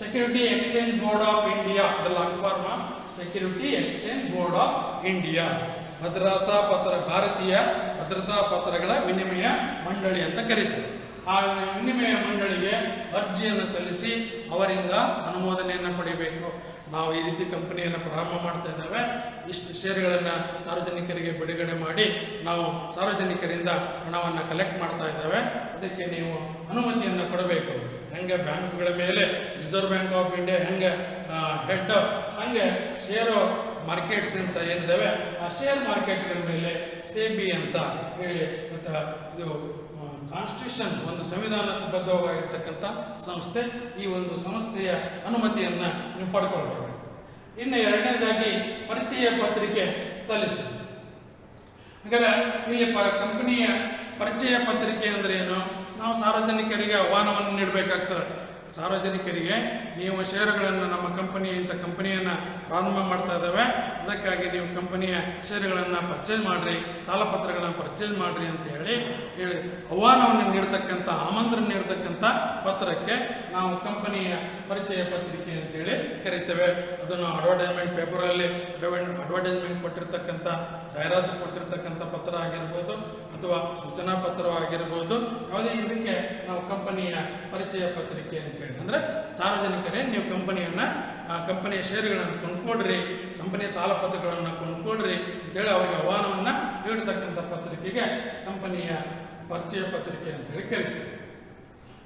security exchange board of India, the long form security exchange board of India, ಭದ್ರತಾ ಪತ್ರ, ಭಾರತೀಯ ಭದ್ರತಾ ಪತ್ರಗಳ ವಿನಿಮಯ ಮಂಡಳಿ ಅಂತ ಕರೀತಾರೆ. ಆ ವಿನಿಮಯ ಮಂಡಳಿಗೆ ಅರ್ಜಿಯನ್ನು ಸಲ್ಲಿಸಿ ಅವರಿಂದ ಅನುಮೋದನೆಯನ್ನು ಪಡಿಬೇಕು. ನಾವು ಈ ರೀತಿ ಕಂಪನಿಯನ್ನು ಪ್ರಾರಂಭ ಮಾಡ್ತಾ ಇದ್ದೇವೆ, ಇಷ್ಟು ಷೇರುಗಳನ್ನು ಸಾರ್ವಜನಿಕರಿಗೆ ಬಿಡುಗಡೆ ಮಾಡಿ ನಾವು ಸಾರ್ವಜನಿಕರಿಂದ ಹಣವನ್ನು ಕಲೆಕ್ಟ್ ಮಾಡ್ತಾ ಇದ್ದೇವೆ, ಅದಕ್ಕೆ ನೀವು ಅನುಮತಿಯನ್ನು ಕೊಡಬೇಕು. ಹೆಂಗೆ ಬ್ಯಾಂಕ್ಗಳ ಮೇಲೆ ರಿಸರ್ವ್ ಬ್ಯಾಂಕ್ ಆಫ್ ಇಂಡಿಯಾ ಹೆಂಗೆ ಹೆಡ್, ಹಾಗೆ ಷೇರು ಮಾರ್ಕೆಟ್ಸ್ ಅಂತ ಏನಿದ್ದಾವೆ ಆ ಶೇರ್ ಮಾರ್ಕೆಟ್ಗಳ ಮೇಲೆ ಸೇಬಿ ಅಂತ ಹೇಳಿ ಇದು ಕಾನ್ಸ್ಟಿಟ್ಯೂಷನ್, ಒಂದು ಸಂವಿಧಾನಬದ್ಧವಾಗಿರ್ತಕ್ಕಂಥ ಸಂಸ್ಥೆ. ಈ ಒಂದು ಸಂಸ್ಥೆಯ ಅನುಮತಿಯನ್ನು ನೀವು ಪಡ್ಕೊಳ್ಬೇಕಾಗ್ತದೆ. ಇನ್ನು ಎರಡನೇದಾಗಿ ಪರಿಚಯ ಪತ್ರಿಕೆ ಸಲ್ಲಿಸಿ. ಹಾಗಾದ್ರೆ ಇಲ್ಲಿ ಕಂಪನಿಯ ಪರಿಚಯ ಪತ್ರಿಕೆ ಅಂದ್ರೆ ಏನು? ನಾವು ಸಾರ್ವಜನಿಕರಿಗೆ ಆಹ್ವಾನವನ್ನು ನೀಡಬೇಕಾಗ್ತದೆ. ಸಾರ್ವಜನಿಕರಿಗೆ ನೀವು ಷೇರುಗಳನ್ನು ನಮ್ಮ ಕಂಪನಿ ಇಂಥ ಕಂಪನಿಯನ್ನು ಪ್ರಾರಂಭ ಮಾಡ್ತಾ ಇದ್ದಾವೆ, ಅದಕ್ಕಾಗಿ ನೀವು ಕಂಪನಿಯ ಷೇರುಗಳನ್ನು ಪರ್ಚೇಸ್ ಮಾಡಿರಿ, ಸಾಲಪತ್ರಗಳನ್ನು ಪರ್ಚೇಸ್ ಮಾಡಿರಿ ಅಂತ ಹೇಳಿ ಆಹ್ವಾನವನ್ನು ನೀಡ್ತಕ್ಕಂಥ, ಆಮಂತ್ರಣ ನೀಡ್ತಕ್ಕಂಥ ಪತ್ರಕ್ಕೆ ನಾವು ಕಂಪನಿಯ ಪರಿಚಯ ಪತ್ರಿಕೆ ಅಂತೇಳಿ ಕರಿತೇವೆ. ಅದನ್ನು ಅಡ್ವರ್ಟೈಸ್ಮೆಂಟ್ ಪೇಪರಲ್ಲಿ ಅಡ್ವರ್ಟೈಸ್ಮೆಂಟ್ ಕೊಟ್ಟಿರ್ತಕ್ಕಂಥ, ಜಾಹೀರಾತು ಕೊಟ್ಟಿರ್ತಕ್ಕಂಥ ಪತ್ರ ಆಗಿರ್ಬೋದು ಅಥವಾ ಸೂಚನಾ ಪತ್ರವಾಗಿರ್ಬೋದು, ಯಾವುದೇ ಇದಕ್ಕೆ ನಾವು ಕಂಪನಿಯ ಪರಿಚಯ ಪತ್ರಿಕೆ ಅಂತೇಳಿ. ಅಂದರೆ ಸಾರ್ವಜನಿಕರೇ ನೀವು ಕಂಪನಿಯ ಷೇರುಗಳನ್ನು ಕೊಂಡ್ಕೊಡ್ರಿ, ಕಂಪನಿಯ ಸಾಲಪತ್ರಗಳನ್ನು ಕೊಂಡ್ಕೊಡ್ರಿ ಅಂತೇಳಿ ಅವರಿಗೆ ಆಹ್ವಾನವನ್ನು ನೀಡತಕ್ಕಂಥ ಪತ್ರಿಕೆಗೆ ಕಂಪನಿಯ ಪರಿಚಯ ಪತ್ರಿಕೆ ಅಂತೇಳಿ ಕರಿತೀವಿ.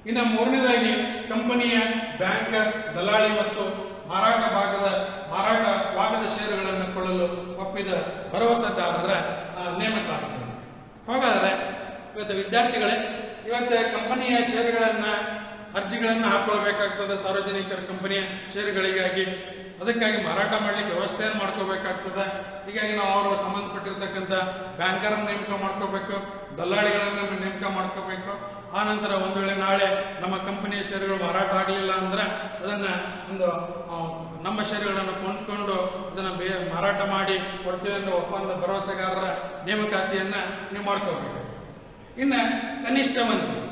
ಇನ್ನು ಮೂರನೇದಾಗಿ ಕಂಪನಿಯ ಬ್ಯಾಂಕರ್, ದಲಾಳಿ ಮತ್ತು ಮಾರಾಟವಾಗದ ಷೇರುಗಳನ್ನು ಕೊಳ್ಳಲು ಒಪ್ಪಿದ ಭರವಸೆದಾರರ ನೇಮಕಾತಿ. ಹಾಗಾದರೆ ಇವತ್ತು ವಿದ್ಯಾರ್ಥಿಗಳೇ, ಇವತ್ತು ಕಂಪನಿಯ ಷೇರುಗಳನ್ನು ಅರ್ಜಿಗಳನ್ನು ಹಾಕೊಳ್ಬೇಕಾಗ್ತದೆ ಸಾರ್ವಜನಿಕರ ಕಂಪನಿಯ ಷೇರುಗಳಿಗಾಗಿ. ಅದಕ್ಕಾಗಿ ಮಾರಾಟ ಮಾಡಲಿಕ್ಕೆ ವ್ಯವಸ್ಥೆಯನ್ನು ಮಾಡ್ಕೋಬೇಕಾಗ್ತದೆ. ಹೀಗಾಗಿ ನಾವು ಅವರು ಸಂಬಂಧಪಟ್ಟಿರ್ತಕ್ಕಂಥ ಬ್ಯಾಂಕರನ್ನು ನೇಮಕ ಮಾಡ್ಕೋಬೇಕು, ದಲ್ಲಾಳಿಗಳನ್ನು ನೇಮಕ ಮಾಡ್ಕೋಬೇಕು. ಆನಂತರ ಒಂದು ವೇಳೆ ನಾಳೆ ನಮ್ಮ ಕಂಪನಿಯ ಷೇರುಗಳು ಮಾರಾಟ ಆಗಲಿಲ್ಲ ಅಂದರೆ ಅದನ್ನು ನಮ್ಮ ಷೇರುಗಳನ್ನು ಕೊಂಡ್ಕೊಂಡು ಅದನ್ನು ಮಾರಾಟ ಮಾಡಿ ಕೊಡ್ತೀವಿ ಅನ್ನೋ ಒಪ್ಪಂದ ಭರವಸೆಗಾರರ ನೇಮಕಾತಿಯನ್ನು ನೀವು ಮಾಡ್ಕೋಬೇಕು. ಇನ್ನು ಕನಿಷ್ಠ ವಂತಿಗೆ.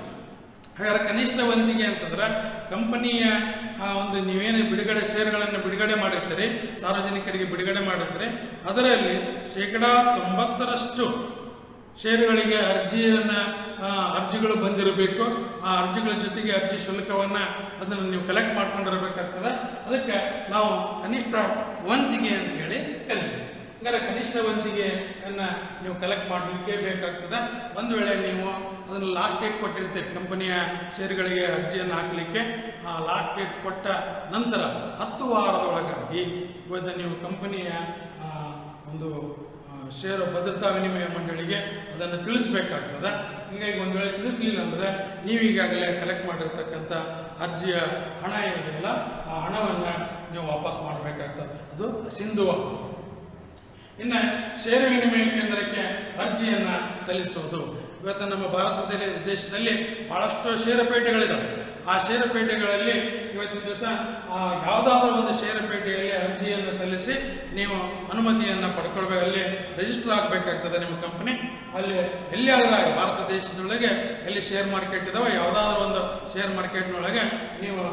ಹಾಗಾದ್ರೆ ಕನಿಷ್ಠ ವಂತಿಗೆ ಅಂತಂದ್ರೆ ಕಂಪನಿಯ ಒಂದು ನೀವೇನು ಷೇರುಗಳನ್ನು ಬಿಡುಗಡೆ ಮಾಡಿರ್ತೀರಿ, ಸಾರ್ವಜನಿಕರಿಗೆ ಬಿಡುಗಡೆ ಮಾಡಿರ್ತೀರಿ, ಅದರಲ್ಲಿ 90% ಷೇರುಗಳಿಗೆ ಅರ್ಜಿಗಳು ಬಂದಿರಬೇಕು. ಆ ಅರ್ಜಿಗಳ ಜೊತೆಗೆ ಅರ್ಜಿ ಶುಲ್ಕವನ್ನು ಅದನ್ನು ನೀವು ಕಲೆಕ್ಟ್ ಮಾಡ್ಕೊಂಡಿರಬೇಕಾಗ್ತದೆ. ಅದಕ್ಕೆ ನಾವು ಕನಿಷ್ಠ ವಂತಿಗೆ ಅಂತೇಳಿ ಕರಿತೀವಿ. ಹಾಗಾದ್ರೆ ಕನಿಷ್ಠ ವಂತಿಗೆಯನ್ನು ನೀವು ಕಲೆಕ್ಟ್ ಮಾಡಲಿಕ್ಕೆ ಬೇಕಾಗ್ತದೆ. ಒಂದು ವೇಳೆ ನೀವು ಅದನ್ನು ಲಾಸ್ಟ್ ಡೇಟ್ ಕೊಟ್ಟಿರ್ತೀರಿ ಕಂಪನಿಯ ಷೇರುಗಳಿಗೆ ಅರ್ಜಿಯನ್ನು ಹಾಕಲಿಕ್ಕೆ, ಆ ಲಾಸ್ಟ್ ಡೇಟ್ ಕೊಟ್ಟ ನಂತರ 10 ವಾರದೊಳಗಾಗಿ ಇವತ್ತು ನೀವು ಕಂಪನಿಯ ಒಂದು ಷೇರು ಭದ್ರತಾ ವಿನಿಮಯ ಮಂಡಳಿಗೆ ಅದನ್ನು ತಿಳಿಸ್ಬೇಕಾಗ್ತದೆ. ಹೀಗಾಗಿ ಒಂದು ವೇಳೆ ತಿಳಿಸ್ಲಿಲ್ಲ ಅಂದರೆ ನೀವು ಈಗಾಗಲೇ ಕಲೆಕ್ಟ್ ಮಾಡಿರ್ತಕ್ಕಂಥ ಅರ್ಜಿಯ ಹಣ ಏನಿದೆಯಲ್ಲ ಆ ಹಣವನ್ನು ನೀವು ವಾಪಸ್ ಮಾಡಬೇಕಾಗ್ತದೆ, ಅದು ಸಿಂಧುವಾಗ್ತದೆ. ಇನ್ನು ಷೇರು ವಿನಿಮಯ ಕೇಂದ್ರಕ್ಕೆ ಅರ್ಜಿಯನ್ನು ಸಲ್ಲಿಸುವುದು. ಇವತ್ತು ನಮ್ಮ ಭಾರತದಲ್ಲಿ ದೇಶದಲ್ಲಿ ಭಾಳಷ್ಟು ಷೇರುಪೇಟೆಗಳಿದ್ದಾವೆ. ಆ ಷೇರುಪೇಟೆಗಳಲ್ಲಿ ಇವತ್ತಿನ ದಿವಸ ಯಾವುದಾದ್ರೂ ಒಂದು ಷೇರುಪೇಟೆಯಲ್ಲಿ ಅರ್ಜಿಯನ್ನು ಸಲ್ಲಿಸಿ ನೀವು ಅನುಮತಿಯನ್ನು ಪಡ್ಕೊಳ್ಬೇಕು. ಅಲ್ಲಿ ರಿಜಿಸ್ಟರ್ ಆಗಬೇಕಾಗ್ತದೆ ನಿಮ್ಮ ಕಂಪನಿ. ಅಲ್ಲಿ ಎಲ್ಲಿಯಾದರೂ ಭಾರತ ದೇಶದೊಳಗೆ ಎಲ್ಲಿ ಶೇರ್ ಮಾರ್ಕೆಟ್ ಇದಾವೆ ಯಾವುದಾದ್ರೂ ಒಂದು ಶೇರ್ ಮಾರ್ಕೆಟ್ನೊಳಗೆ ನೀವು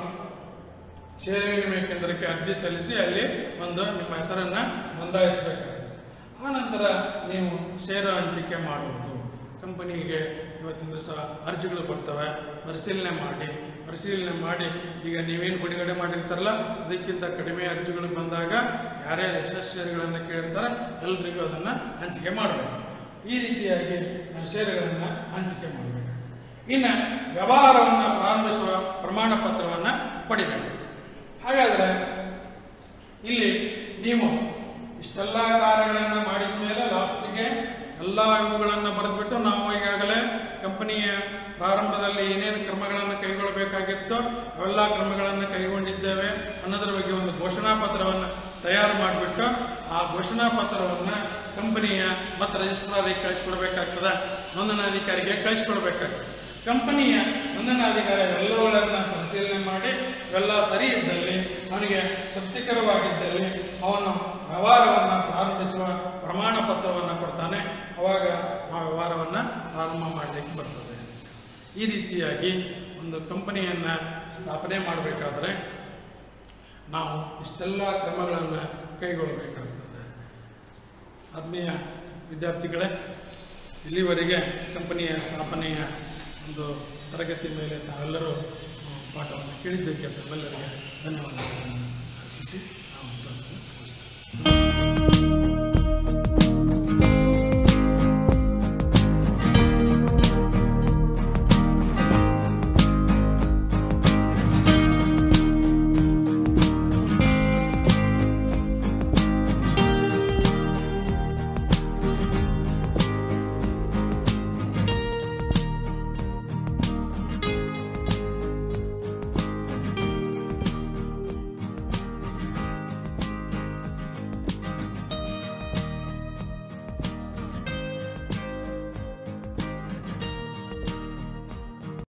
ಷೇರು ವಿನಿಮಯ ಕೇಂದ್ರಕ್ಕೆ ಅರ್ಜಿ ಸಲ್ಲಿಸಿ ಅಲ್ಲಿ ಒಂದು ನಿಮ್ಮ ಹೆಸರನ್ನು ನೋಂದಾಯಿಸಬೇಕಾಗ್ತದೆ. ಆನಂತರ ನೀವು ಷೇರು ಹಂಚಿಕೆ ಮಾಡುವುದು. ಕಂಪನಿಗೆ ಇವತ್ತಿನ ದಿವಸ ಅರ್ಜಿಗಳು ಬರ್ತವೆ, ಪರಿಶೀಲನೆ ಮಾಡಿ ಈಗ ನೀವೇನು ಬಿಡುಗಡೆ ಮಾಡಿರ್ತಾರಲ್ಲ ಅದಕ್ಕಿಂತ ಕಡಿಮೆ ಅರ್ಜಿಗಳು ಬಂದಾಗ ಯಾರ್ಯಾರು ಎಷ್ಟೆಷ್ಟು ಷೇರುಗಳನ್ನು ಕೇಳಿರ್ತಾರೆ ಎಲ್ರಿಗೂ ಅದನ್ನು ಹಂಚಿಕೆ ಮಾಡಬೇಕು. ಈ ರೀತಿಯಾಗಿ ಷೇರುಗಳನ್ನು ಹಂಚಿಕೆ ಮಾಡಬೇಕು. ಇನ್ನು ವ್ಯವಹಾರವನ್ನು ಪ್ರಾರಂಭಿಸುವ ಪ್ರಮಾಣ ಪತ್ರವನ್ನು ಪಡಿಬೇಕು. ಹಾಗಾದರೆ ಇಲ್ಲಿ ನೀವು ಇಷ್ಟೆಲ್ಲ ಕಾರ್ಯಗಳನ್ನು ಮಾಡಿದ ಮೇಲೆ ಲಾಸ್ಟಿಗೆ ಎಲ್ಲ ಇವುಗಳನ್ನು ಬರೆದುಬಿಟ್ಟು ನಾವು ಈಗಾಗಲೇ ಕಂಪನಿಯ ಪ್ರಾರಂಭದಲ್ಲಿ ಏನೇನು ಕ್ರಮಗಳನ್ನು ಕೈಗೊಳ್ಳಬೇಕಾಗಿತ್ತೋ ಅವೆಲ್ಲ ಕ್ರಮಗಳನ್ನು ಕೈಗೊಂಡಿದ್ದೇವೆ ಅನ್ನೋದ್ರ ಬಗ್ಗೆ ಒಂದು ಘೋಷಣಾ ಪತ್ರವನ್ನು ತಯಾರು ಮಾಡಿಬಿಟ್ಟು ಆ ಘೋಷಣಾ ಪತ್ರವನ್ನು ಕಂಪನಿಯ ಮತ್ತು ರಿಜಿಸ್ಟ್ರಾರಿಗೆ ಕಳಿಸ್ಕೊಡ್ಬೇಕಾಗ್ತದೆ, ನೋಂದಣಾಧಿಕಾರಿಗೆ ಕಳಿಸ್ಕೊಡ್ಬೇಕಾಗ್ತದೆ. ಕಂಪನಿಯ ನೋಂದಣಾಧಿಕಾರಿ ಎಲ್ಲವುಗಳನ್ನು ಪರಿಶೀಲನೆ ಮಾಡಿ ಇವೆಲ್ಲ ಸರಿ ಇದ್ದಲ್ಲಿ ಅವನಿಗೆ ತೃಪ್ತಿಕರವಾಗಿದ್ದಲ್ಲಿ ಅವನು ವ್ಯವಹಾರವನ್ನು ಪ್ರಾರಂಭಿಸುವ ಪ್ರಮಾಣ ಪತ್ರವನ್ನು ಕೊಡ್ತಾನೆ. ಆವಾಗ ನಾವು ವ್ಯವಹಾರವನ್ನು ಪ್ರಾರಂಭ ಮಾಡಲಿಕ್ಕೆ ಬರ್ತದೆ. ಈ ರೀತಿಯಾಗಿ ಒಂದು ಕಂಪನಿಯನ್ನು ಸ್ಥಾಪನೆ ಮಾಡಬೇಕಾದ್ರೆ ನಾವು ಇಷ್ಟೆಲ್ಲ ಕ್ರಮಗಳನ್ನು ಕೈಗೊಳ್ಳಬೇಕಾಗ್ತದೆ. ಆತ್ಮೀಯ ವಿದ್ಯಾರ್ಥಿಗಳೇ, ಇಲ್ಲಿವರೆಗೆ ಕಂಪನಿಯ ಸ್ಥಾಪನೆಯ ಒಂದು ತರಗತಿ ಮೇಲೆ ತಾವೆಲ್ಲರೂ ಪಾಠವನ್ನು ಕೇಳಿದ್ದಕ್ಕೆ ತಮ್ಮೆಲ್ಲರಿಗೆ ಧನ್ಯವಾದಗಳನ್ನು ಅರ್ಪಿಸಿ